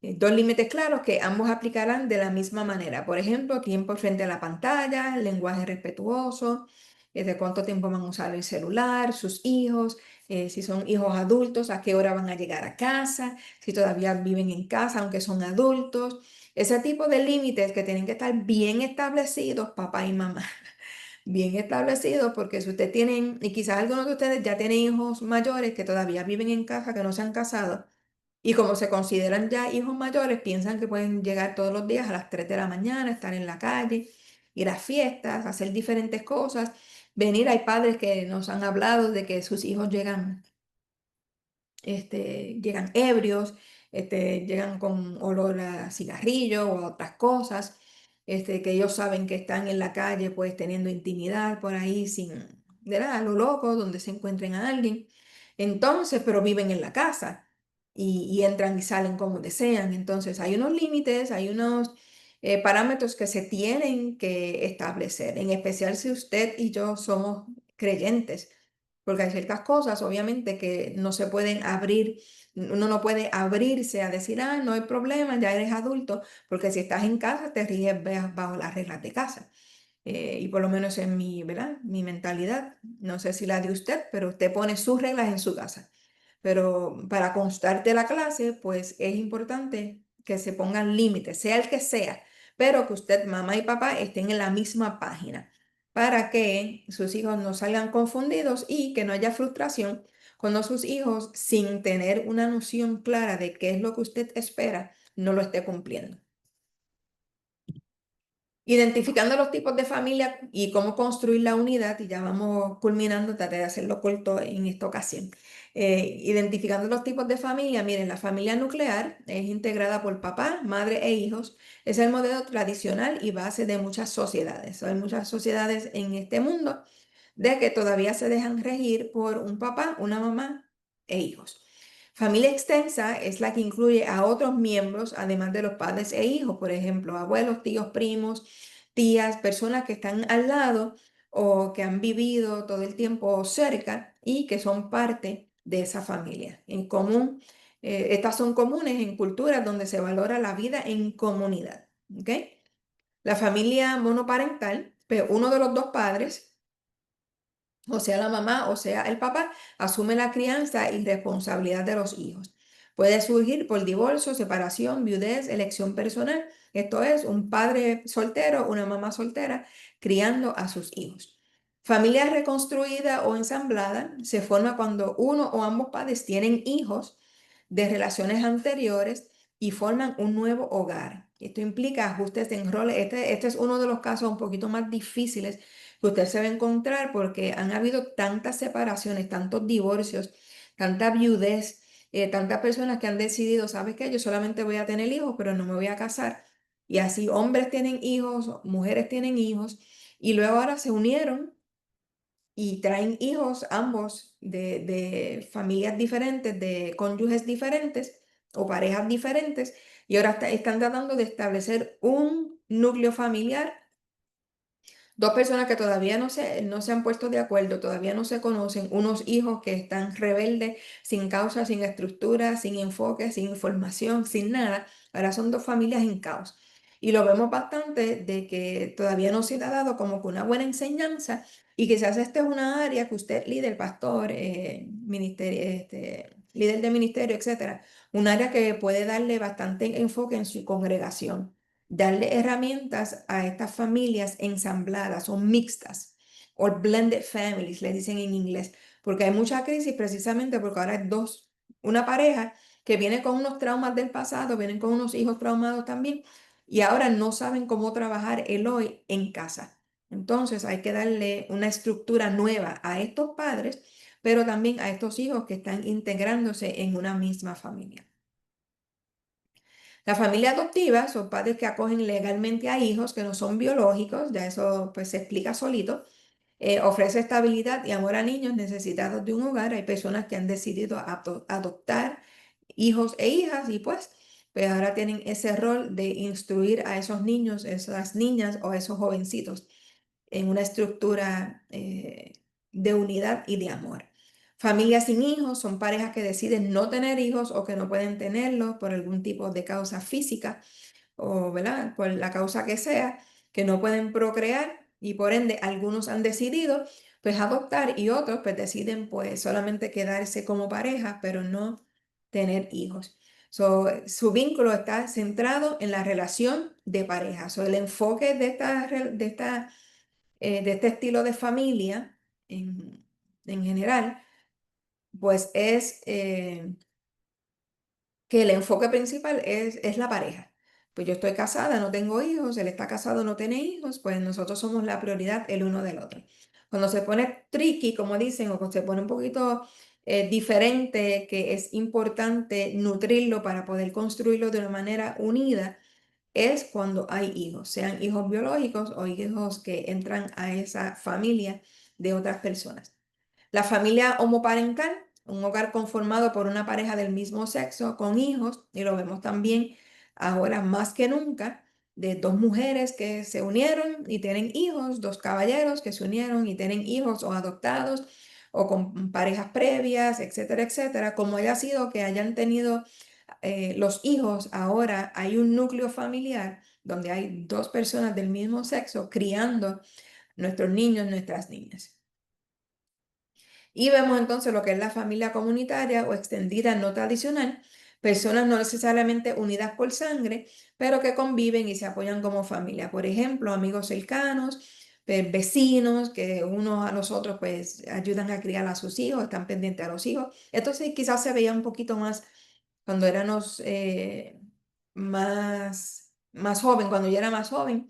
2 límites claros que ambos aplicarán de la misma manera. Por ejemplo, tiempo frente a la pantalla, lenguaje respetuoso, de cuánto tiempo van a usar el celular, sus hijos, si son hijos adultos, a qué hora van a llegar a casa, si todavía viven en casa, aunque son adultos. Ese tipo de límites que tienen que estar bien establecidos, papá y mamá, bien establecidos, porque si ustedes tienen, y quizás algunos de ustedes ya tienen hijos mayores que todavía viven en casa, que no se han casado, y como se consideran ya hijos mayores, piensan que pueden llegar todos los días a las 3 de la mañana, estar en la calle, ir a fiestas, hacer diferentes cosas, venir. Hay padres que nos han hablado de que sus hijos llegan ebrios, llegan con olor a cigarrillo o a otras cosas. que ellos saben que están en la calle, pues teniendo intimidad por ahí sin, ¿verdad? A lo loco, donde se encuentren a alguien. Entonces, pero viven en la casa y entran y salen como desean. Entonces, hay unos límites, hay unos parámetros que se tienen que establecer, en especial si usted y yo somos creyentes, porque hay ciertas cosas, obviamente, que no se pueden abrir. Uno no puede abrirse a decir, ah, no hay problema, ya eres adulto, porque si estás en casa te ríes bajo las reglas de casa. Y por lo menos en mi, ¿verdad? Mi mentalidad, no sé si la de usted, pero usted pone sus reglas en su casa. Pero para constarte la clase, pues es importante que se pongan límites, sea el que sea, pero que usted, mamá y papá, estén en la misma página para que sus hijos no salgan confundidos y que no haya frustración cuando sus hijos, sin tener una noción clara de qué es lo que usted espera, no lo esté cumpliendo. Identificando los tipos de familia y cómo construir la unidad, y ya vamos culminando, traté de hacerlo corto en esta ocasión. Identificando los tipos de familia, miren, la familia nuclear es integrada por papá, madre e hijos. Es el modelo tradicional y base de muchas sociedades. Hay muchas sociedades en este mundo de que todavía se dejan regir por un papá, una mamá e hijos. Familia extensa es la que incluye a otros miembros, además de los padres e hijos, por ejemplo, abuelos, tíos, primos, tías, personas que están al lado o que han vivido todo el tiempo cerca y que son parte de esa familia. En común, estas son comunes en culturas donde se valora la vida en comunidad. ¿Ok? La familia monoparental, pero uno de los dos padres, o sea la mamá o sea el papá, asume la crianza y responsabilidad de los hijos. Puede surgir por divorcio, separación, viudez, elección personal. Esto es un padre soltero, una mamá soltera, criando a sus hijos. Familia reconstruida o ensamblada se forma cuando uno o ambos padres tienen hijos de relaciones anteriores y forman un nuevo hogar. Esto implica ajustes en roles. Este es uno de los casos un poquito más difíciles que usted se va a encontrar porque han habido tantas separaciones, tantos divorcios, tanta viudez, tantas personas que han decidido, ¿sabes qué? Yo solamente voy a tener hijos, pero no me voy a casar. Y así hombres tienen hijos, mujeres tienen hijos, y luego ahora se unieron y traen hijos ambos de familias diferentes, de cónyuges diferentes o parejas diferentes, y ahora están tratando de establecer un núcleo familiar. Dos personas que todavía no se han puesto de acuerdo, todavía no se conocen, unos hijos que están rebeldes, sin causa, sin estructura, sin enfoque, sin información, sin nada. Ahora son dos familias en caos. Y lo vemos bastante de que todavía no se le ha dado como que una buena enseñanza y quizás esta es una área que usted, líder, pastor, ministerio, líder de ministerio, etcétera, un área que puede darle bastante enfoque en su congregación, darle herramientas a estas familias ensambladas o mixtas o blended families, le dicen en inglés, porque hay mucha crisis precisamente porque ahora hay una pareja que viene con unos traumas del pasado, vienen con unos hijos traumados también y ahora no saben cómo trabajar el hoy en casa. Entonces hay que darle una estructura nueva a estos padres, pero también a estos hijos que están integrándose en una misma familia. La familia adoptiva son padres que acogen legalmente a hijos que no son biológicos, ya eso pues se explica solito. Ofrece estabilidad y amor a niños necesitados de un hogar. Hay personas que han decidido adoptar hijos e hijas y pues ahora tienen ese rol de instruir a esos niños, esas niñas o esos jovencitos en una estructura de unidad y de amor. Familias sin hijos son parejas que deciden no tener hijos o que no pueden tenerlos por algún tipo de causa física o, ¿verdad? Por la causa que sea, que no pueden procrear y por ende algunos han decidido pues adoptar y otros pues deciden pues solamente quedarse como pareja, pero no tener hijos. Su vínculo está centrado en la relación de pareja. El enfoque de este estilo de familia en general, pues es que el enfoque principal es la pareja. Pues yo estoy casada, no tengo hijos, él está casado, no tiene hijos, pues nosotros somos la prioridad el uno del otro. Cuando se pone tricky, como dicen, o cuando se pone un poquito diferente, que es importante nutrirlo para poder construirlo de una manera unida, es cuando hay hijos, sean hijos biológicos o hijos que entran a esa familia de otras personas. La familia homoparental, un hogar conformado por una pareja del mismo sexo con hijos, y lo vemos también ahora más que nunca, de dos mujeres que se unieron y tienen hijos, dos caballeros que se unieron y tienen hijos o adoptados o con parejas previas, etcétera, etcétera. Como haya sido que hayan tenido los hijos, ahora hay un núcleo familiar donde hay dos personas del mismo sexo criando nuestros niños, nuestras niñas. Y vemos entonces lo que es la familia comunitaria o extendida no tradicional, personas no necesariamente unidas por sangre, pero que conviven y se apoyan como familia. Por ejemplo, amigos cercanos, vecinos que unos a los otros pues ayudan a criar a sus hijos, están pendientes a los hijos. Entonces quizás se veía un poquito más cuando éramos más joven, cuando yo era más joven,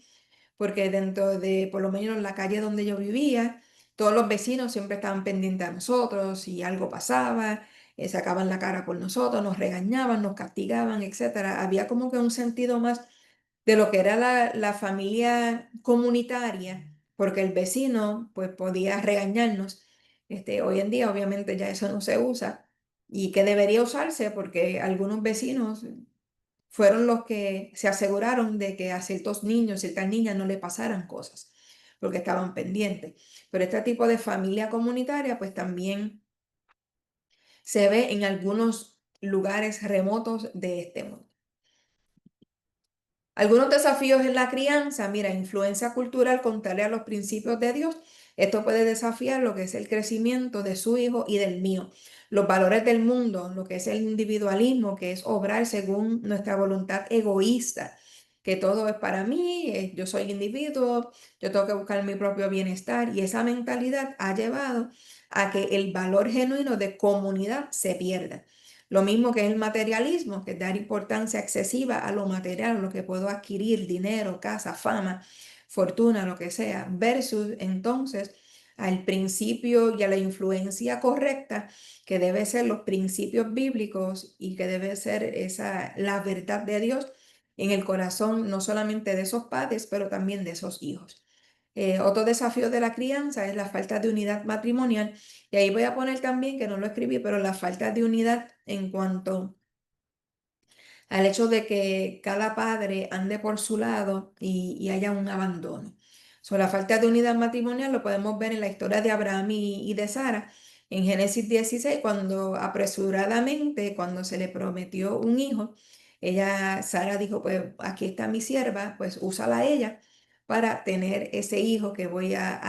porque dentro de, por lo menos en la calle donde yo vivía, todos los vecinos siempre estaban pendientes a nosotros, si algo pasaba, sacaban la cara por nosotros, nos regañaban, nos castigaban, etcétera. Había como que un sentido más de lo que era la familia comunitaria, porque el vecino pues podía regañarnos. Hoy en día obviamente ya eso no se usa y que debería usarse porque algunos vecinos fueron los que se aseguraron de que a ciertos niños, ciertas niñas no le pasaran cosas, porque estaban pendientes. Pero este tipo de familia comunitaria, pues también se ve en algunos lugares remotos de este mundo. Algunos desafíos en la crianza, mira, influencia cultural contraria a los principios de Dios. Esto puede desafiar lo que es el crecimiento de su hijo y del mío. Los valores del mundo, lo que es el individualismo, que es obrar según nuestra voluntad egoísta, que todo es para mí, yo soy individuo, yo tengo que buscar mi propio bienestar. Y esa mentalidad ha llevado a que el valor genuino de comunidad se pierda. Lo mismo que es el materialismo, que es dar importancia excesiva a lo material, lo que puedo adquirir, dinero, casa, fama, fortuna, lo que sea, versus entonces al principio y a la influencia correcta, que debe ser los principios bíblicos y que debe ser la verdad de Dios en el corazón, no solamente de esos padres, pero también de esos hijos. Otro desafío de la crianza es la falta de unidad matrimonial. Y ahí voy a poner también, que no lo escribí, pero la falta de unidad en cuanto al hecho de que cada padre ande por su lado y haya un abandono. La falta de unidad matrimonial lo podemos ver en la historia de Abraham y de Sara. En Génesis 16, cuando apresuradamente, cuando se le prometió un hijo, Sara dijo, pues aquí está mi sierva, pues úsala a ella para tener ese hijo que voy a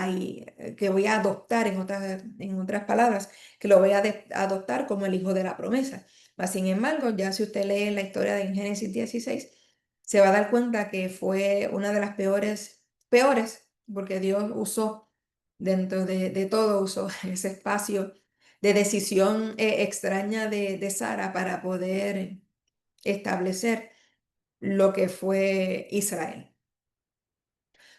adoptar, en otras palabras, que lo voy a adoptar como el hijo de la promesa. Mas, sin embargo, ya si usted lee la historia de Génesis 16, se va a dar cuenta que fue una de las peores, porque Dios usó, dentro de todo, usó ese espacio de decisión extraña de Sara para poder establecer lo que fue Israel.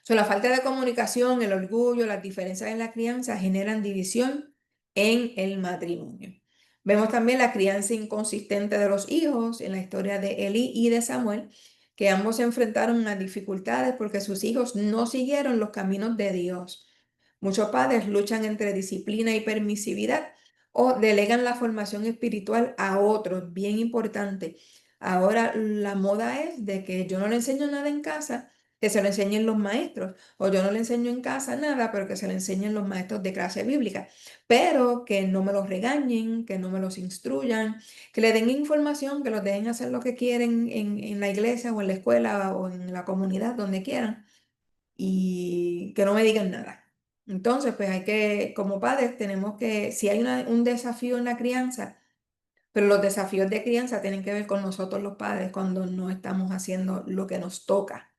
La falta de comunicación, el orgullo, las diferencias en la crianza generan división en el matrimonio. Vemos también la crianza inconsistente de los hijos en la historia de Eli y de Samuel, que ambos se enfrentaron a dificultades porque sus hijos no siguieron los caminos de Dios. Muchos padres luchan entre disciplina y permisividad o delegan la formación espiritual a otros, bien importante. Ahora la moda es de que yo no le enseño nada en casa, que se lo enseñen los maestros, o yo no le enseño en casa nada, pero que se lo enseñen los maestros de clase bíblica, pero que no me los regañen, que no me los instruyan, que le den información, que los dejen hacer lo que quieren en la iglesia o en la escuela o en la comunidad, donde quieran, y que no me digan nada. Entonces, pues como padres, tenemos que, si hay un desafío en la crianza, pero los desafíos de crianza tienen que ver con nosotros los padres cuando no estamos haciendo lo que nos toca.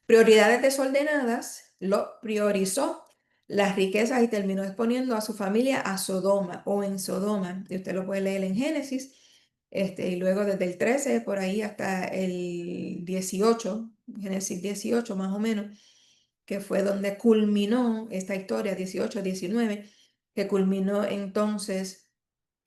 Prioridades desordenadas, lo priorizó las riquezas y terminó exponiendo a su familia a Sodoma o en Sodoma. Y usted lo puede leer en Génesis, y luego desde el 13 por ahí hasta el 18, Génesis 18 más o menos, que fue donde culminó esta historia, 18, 19, que culminó entonces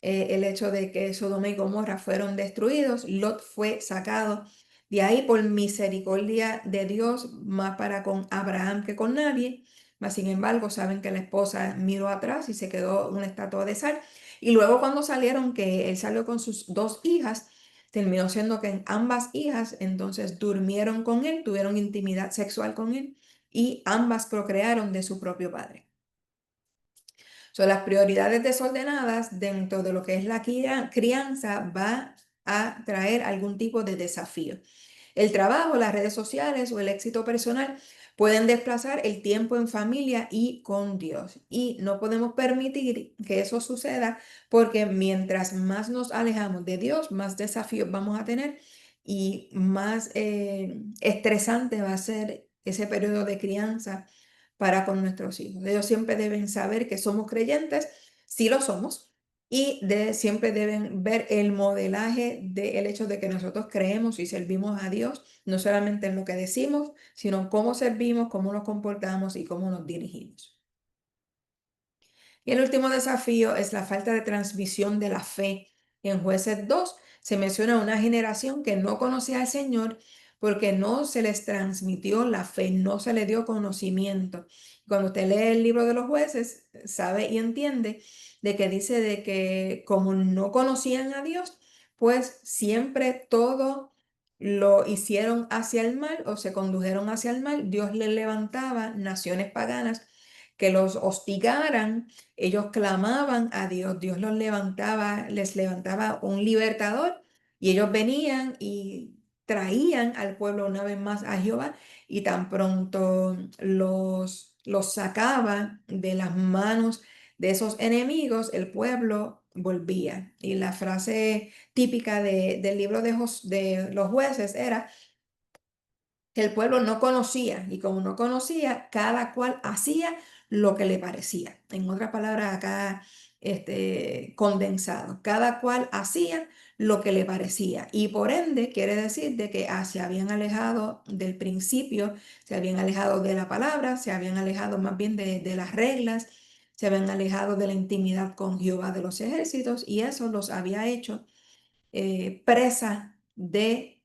el hecho de que Sodoma y Gomorra fueron destruidos. Lot fue sacado De ahí, por misericordia de Dios, más para con Abraham que con nadie. Mas, sin embargo, saben que la esposa miró atrás y se quedó una estatua de sal. Y luego cuando salieron, que él salió con sus dos hijas, terminó siendo que ambas hijas entonces durmieron con él, tuvieron intimidad sexual con él y ambas procrearon de su propio padre. So, las prioridades desordenadas dentro de lo que es la crianza va a traer algún tipo de desafío. El trabajo, las redes sociales o el éxito personal pueden desplazar el tiempo en familia y con Dios. Y no podemos permitir que eso suceda porque mientras más nos alejamos de Dios, más desafíos vamos a tener y más estresante va a ser ese periodo de crianza para con nuestros hijos. Ellos siempre deben saber que somos creyentes, sí lo somos, y siempre deben ver el modelaje del hecho de que nosotros creemos y servimos a Dios, no solamente en lo que decimos, sino cómo servimos, cómo nos comportamos y cómo nos dirigimos. Y el último desafío es la falta de transmisión de la fe. En Jueces 2 se menciona una generación que no conocía al Señor porque no se les transmitió la fe, no se les dio conocimiento. Cuando usted lee el libro de los jueces, sabe y entiende de que dice de que como no conocían a Dios, pues siempre todo lo hicieron hacia el mal o se condujeron hacia el mal. Dios les levantaba naciones paganas que los hostigaran. Ellos clamaban a Dios, Dios los levantaba, les levantaba un libertador y ellos venían y traían al pueblo una vez más a Jehová y tan pronto los sacaba de las manos de esos enemigos, el pueblo volvía. Y la frase típica del libro de los jueces era que el pueblo no conocía y como no conocía, cada cual hacía lo que le parecía. En otras palabras, acá condensado, cada cual hacía lo que le parecía y por ende quiere decir de que se habían alejado del principio, se habían alejado de la palabra, se habían alejado más bien de las reglas, se habían alejado de la intimidad con Jehová de los ejércitos y eso los había hecho presa de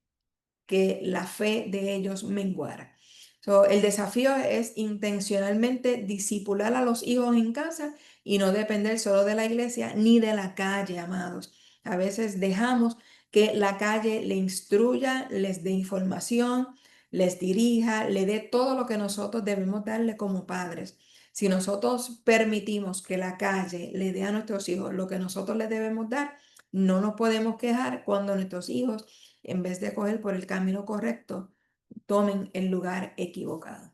que la fe de ellos menguara. So, el desafío es intencionalmente disipular a los hijos en casa y no depender solo de la iglesia ni de la calle, amados. A veces dejamos que la calle le instruya, les dé información, les dirija, le dé todo lo que nosotros debemos darle como padres. Si nosotros permitimos que la calle le dé a nuestros hijos lo que nosotros les debemos dar, no nos podemos quejar cuando nuestros hijos en vez de coger por el camino correcto, tomen el lugar equivocado.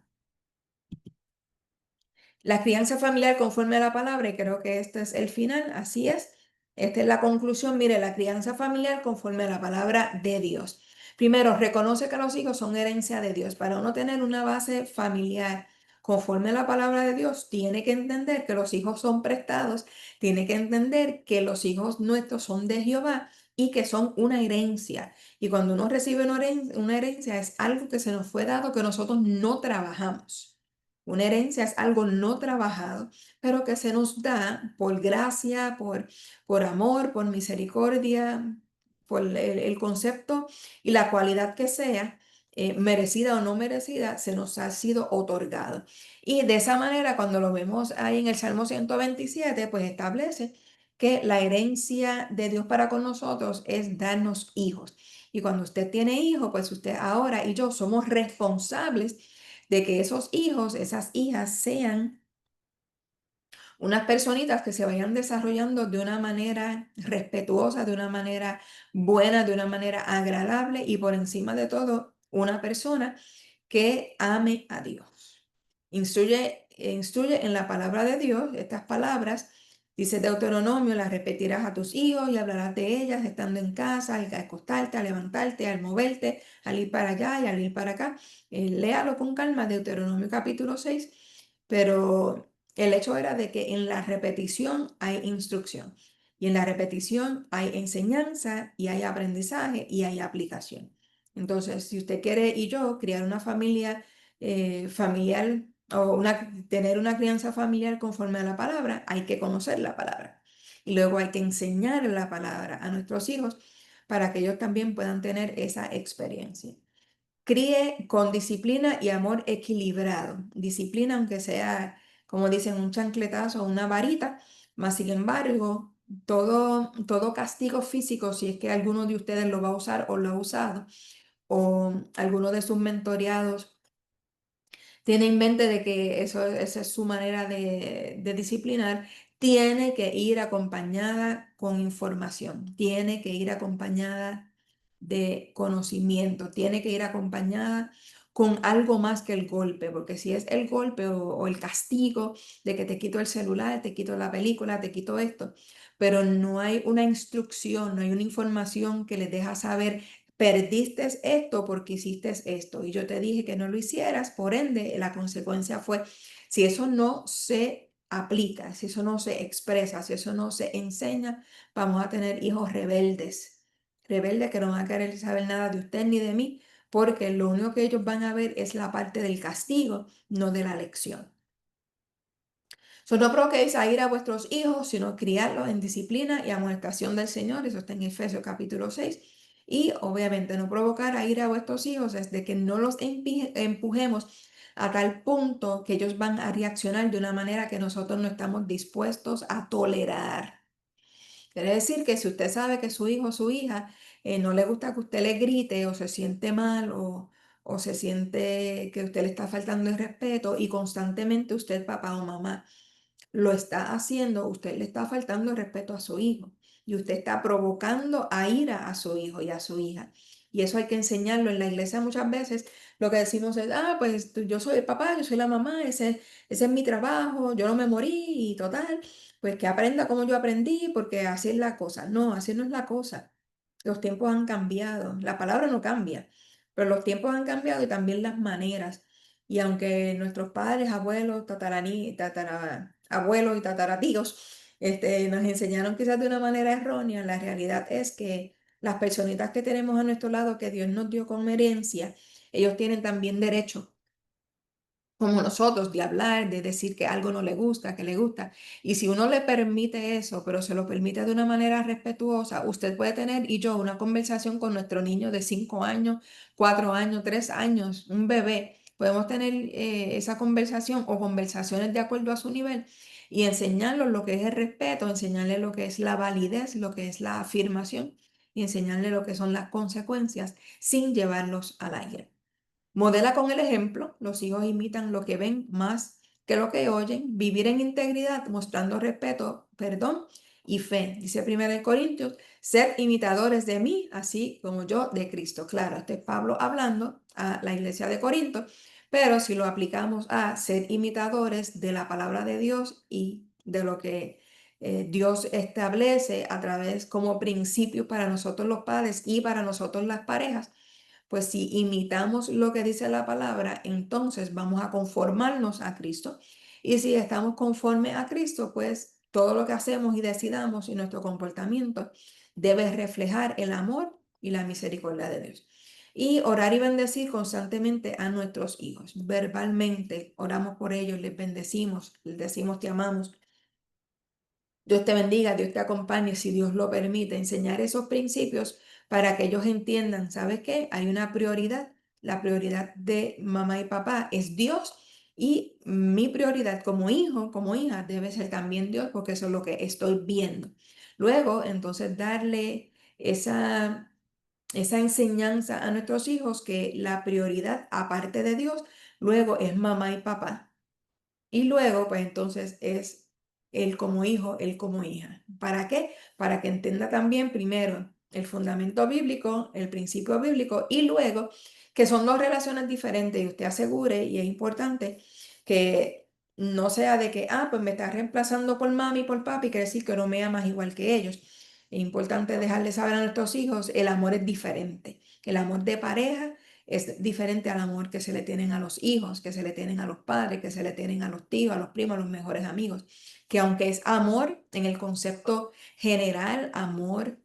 La crianza familiar conforme a la palabra, y creo que este es el final, así es. Esta es la conclusión. Mire, la crianza familiar conforme a la palabra de Dios. Primero, reconoce que los hijos son herencia de Dios. Para uno tener una base familiar conforme a la palabra de Dios, tiene que entender que los hijos son prestados, tiene que entender que los hijos nuestros son de Jehová y que son una herencia. Y cuando uno recibe una herencia es algo que se nos fue dado que nosotros no trabajamos. Una herencia es algo no trabajado, pero que se nos da por gracia, por amor, por misericordia, por el concepto y la cualidad que sea, merecida o no merecida, se nos ha sido otorgado. Y de esa manera, cuando lo vemos ahí en el Salmo 127, pues establece que la herencia de Dios para con nosotros es darnos hijos. Y cuando usted tiene hijos, pues usted ahora y yo somos responsables de que esos hijos, esas hijas sean unas personitas que se vayan desarrollando de una manera respetuosa, de una manera buena, de una manera agradable y por encima de todo, una persona que ame a Dios. Instruye en la palabra de Dios, estas palabras, dice Deuteronomio, las repetirás a tus hijos y hablarás de ellas estando en casa, al acostarte, al levantarte, al moverte, al ir para allá y al ir para acá. Léalo con calma, Deuteronomio capítulo 6, pero el hecho era de que en la repetición hay instrucción y en la repetición hay enseñanza y hay aprendizaje y hay aplicación. Entonces, si usted quiere y yo criar una familia familiar o tener una crianza familiar conforme a la palabra, hay que conocer la palabra. Y luego hay que enseñar la palabra a nuestros hijos para que ellos también puedan tener esa experiencia. críe con disciplina y amor equilibrado. Disciplina, aunque sea, como dicen, un chancletazo o una varita, más sin embargo, todo castigo físico, si es que alguno de ustedes lo va a usar o lo ha usado, o alguno de sus mentoreados tiene en mente de que esa es su manera de disciplinar, tiene que ir acompañada con información, tiene que ir acompañada de conocimiento, tiene que ir acompañada con algo más que el golpe, porque si es el golpe o el castigo de que te quito el celular, te quito la película, te quito esto, pero no hay una instrucción, no hay una información que les deja saber: perdiste esto porque hiciste esto y yo te dije que no lo hicieras, por ende la consecuencia fue, si eso no se aplica, si eso no se expresa, si eso no se enseña, vamos a tener hijos rebeldes, rebeldes que no van a querer saber nada de usted ni de mí, porque lo único que ellos van a ver es la parte del castigo, no de la lección. No provoquéis a ir a vuestros hijos, sino criarlos en disciplina y amonestación del Señor. Eso está en Efesios capítulo 6. Y obviamente no provocar a ir a vuestros hijos es de que no los empujemos a tal punto que ellos van a reaccionar de una manera que nosotros no estamos dispuestos a tolerar. Quiere decir que si usted sabe que su hijo o su hija no le gusta que usted le grite o se siente mal o se siente que usted le está faltando el respeto y constantemente usted, papá o mamá, lo está haciendo, usted le está faltando el respeto a su hijo y usted está provocando a ira a su hijo y a su hija. Y eso hay que enseñarlo en la iglesia muchas veces. Lo que decimos es, pues yo soy el papá, yo soy la mamá, ese es mi trabajo, yo no me morí y total, pues que aprenda como yo aprendí porque así es la cosa. No, así no es la cosa. Los tiempos han cambiado, la palabra no cambia, pero los tiempos han cambiado y también las maneras. Y aunque nuestros padres, abuelos, abuelos y tataratíos nos enseñaron quizás de una manera errónea, la realidad es que las personitas que tenemos a nuestro lado, que Dios nos dio como herencia, ellos tienen también derecho como nosotros, de hablar, de decir que algo no le gusta, que le gusta. Y si uno le permite eso, pero se lo permite de una manera respetuosa, usted puede tener y yo una conversación con nuestro niño de 5 años, 4 años, 3 años, un bebé. Podemos tener esa conversación o conversaciones de acuerdo a su nivel y enseñarles lo que es el respeto, enseñarles lo que es la validez, lo que es la afirmación y enseñarles lo que son las consecuencias sin llevarlos al aire. Modela con el ejemplo, los hijos imitan lo que ven más que lo que oyen, vivir en integridad, mostrando respeto, perdón y fe. Dice 1 Corintios, ser imitadores de mí, así como yo de Cristo. Claro, este es Pablo hablando a la iglesia de Corinto, pero si lo aplicamos a ser imitadores de la palabra de Dios y de lo que Dios establece a través como principio para nosotros los padres y para nosotros las parejas, pues si imitamos lo que dice la palabra, entonces vamos a conformarnos a Cristo. Y si estamos conformes a Cristo, pues todo lo que hacemos y decidamos y nuestro comportamiento debe reflejar el amor y la misericordia de Dios. Y orar y bendecir constantemente a nuestros hijos. Verbalmente oramos por ellos, les bendecimos, les decimos te amamos. Dios te bendiga, Dios te acompañe, si Dios lo permite, enseñar esos principios para que ellos entiendan, ¿sabes qué? Hay una prioridad. La prioridad de mamá y papá es Dios y mi prioridad como hijo, como hija, debe ser también Dios porque eso es lo que estoy viendo. Luego, entonces, darle esa enseñanza a nuestros hijos que la prioridad, aparte de Dios, luego es mamá y papá. Y luego, pues entonces es él como hijo, él como hija. ¿Para qué? Para que entienda también primero el fundamento bíblico, el principio bíblico, y luego que son dos relaciones diferentes y usted asegure, y es importante, que no sea de que, pues me estás reemplazando por mami y por papi, quiere decir que no me amas igual que ellos. Es importante dejarle saber a nuestros hijos, el amor es diferente. El amor de pareja es diferente al amor que se le tienen a los hijos, que se le tienen a los padres, que se le tienen a los tíos, a los primos, a los mejores amigos. Que aunque es amor en el concepto general, amor,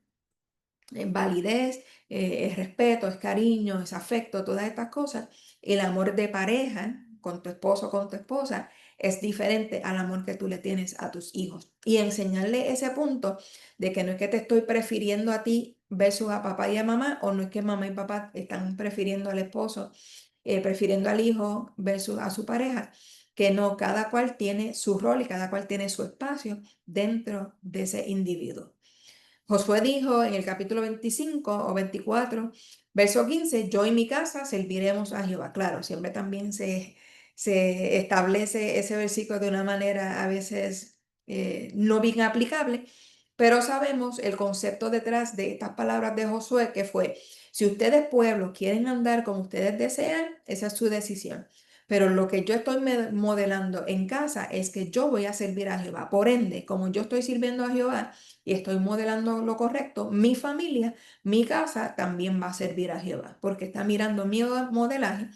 validez, es respeto, es cariño, es afecto, todas estas cosas, el amor de pareja con tu esposo o con tu esposa es diferente al amor que tú le tienes a tus hijos. Y enseñarle ese punto de que no es que te estoy prefiriendo a ti versus a papá y a mamá, o no es que mamá y papá están prefiriendo al esposo, prefiriendo al hijo versus a su pareja, que no, cada cual tiene su rol y cada cual tiene su espacio dentro de ese individuo. Josué dijo en el capítulo 25 o 24, verso 15, yo y mi casa serviremos a Jehová. Claro, siempre también se establece ese versículo de una manera a veces no bien aplicable, pero sabemos el concepto detrás de estas palabras de Josué, que fue, si ustedes pueblos quieren andar como ustedes desean, esa es su decisión. Pero lo que yo estoy modelando en casa es que yo voy a servir a Jehová. Por ende, como yo estoy sirviendo a Jehová, y estoy modelando lo correcto, mi familia, mi casa también va a servir a Jehová, porque está mirando mi modelaje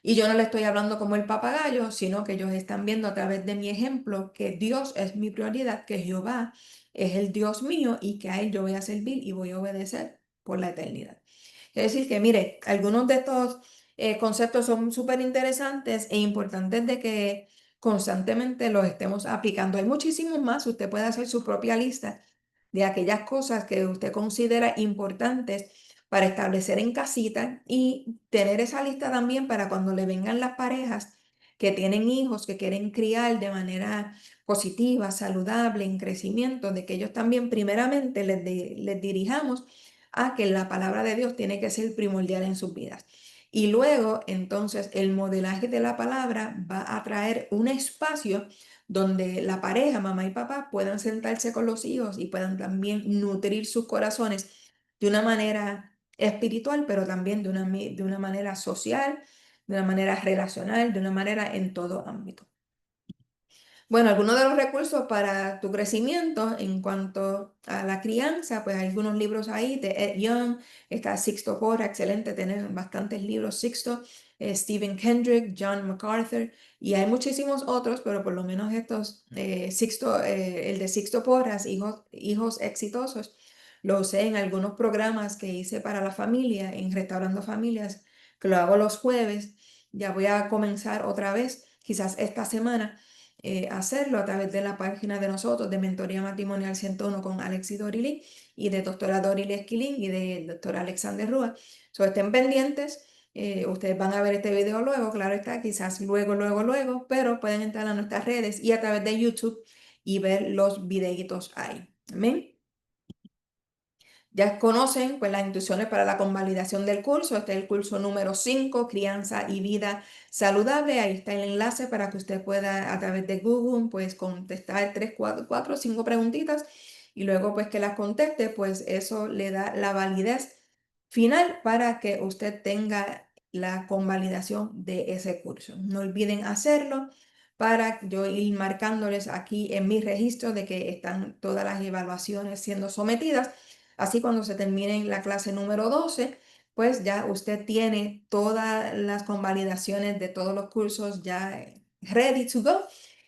y yo no le estoy hablando como el papagayo, sino que ellos están viendo a través de mi ejemplo que Dios es mi prioridad, que Jehová es el Dios mío y que a Él yo voy a servir y voy a obedecer por la eternidad. Es decir, que mire, algunos de estos conceptos son súper interesantes e importantes de que constantemente los estemos aplicando. Hay muchísimos más, usted puede hacer su propia lista de aquellas cosas que usted considera importantes para establecer en casita y tener esa lista también para cuando le vengan las parejas que tienen hijos, que quieren criar de manera positiva, saludable, en crecimiento, de que ellos también primeramente les dirijamos a que la palabra de Dios tiene que ser primordial en sus vidas. Y luego, entonces, el modelaje de la palabra va a traer un espacio donde la pareja, mamá y papá, puedan sentarse con los hijos y puedan también nutrir sus corazones de una manera espiritual, pero también de una manera social, de una manera relacional, de una manera en todo ámbito. Bueno, algunos de los recursos para tu crecimiento en cuanto a la crianza, pues hay algunos libros ahí de Ed Young, está Sixto Porras, excelente tener bastantes libros, Sixto, Stephen Kendrick, John MacArthur, y hay muchísimos otros, pero por lo menos estos, Sixto, el de Sixto Porras, Hijos Exitosos, lo usé en algunos programas que hice para la familia, en Restaurando Familias, que lo hago los jueves, ya voy a comenzar otra vez, quizás esta semana hacerlo a través de la página de nosotros de Mentoría Matrimonial 101 con Alexis Dorili y de doctora Dorili Esquilín y de doctor Alexander Rúa. So, estén pendientes. Ustedes van a ver este video luego, claro está, quizás luego, pero pueden entrar a nuestras redes y a través de YouTube y ver los videitos ahí. Amén. Ya conocen pues las instrucciones para la convalidación del curso. Este es el curso número 5, Crianza y Vida Saludable. Ahí está el enlace para que usted pueda a través de Google pues contestar 3, 4, 5 preguntitas y luego pues que las conteste, pues eso le da la validez final para que usted tenga la convalidación de ese curso. No olviden hacerlo para yo ir marcándoles aquí en mi registro de que están todas las evaluaciones siendo sometidas. Así cuando se termine la clase número 12, pues ya usted tiene todas las convalidaciones de todos los cursos ya ready to go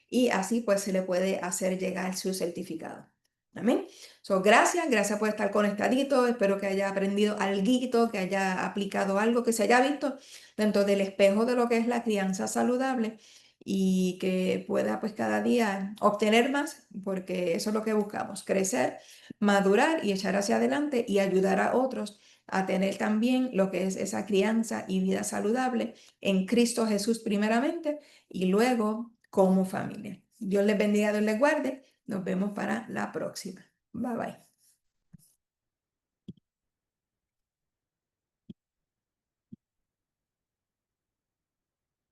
y así pues se le puede hacer llegar su certificado. Amén. So, gracias por estar conectadito. Espero que haya aprendido algo, que haya aplicado algo, que se haya visto dentro del espejo de lo que es la crianza saludable y que pueda pues cada día obtener más, porque eso es lo que buscamos, crecer, madurar y echar hacia adelante y ayudar a otros a tener también lo que es esa crianza y vida saludable en Cristo Jesús primeramente y luego como familia. Dios les bendiga, Dios les guarde. Nos vemos para la próxima. Bye bye.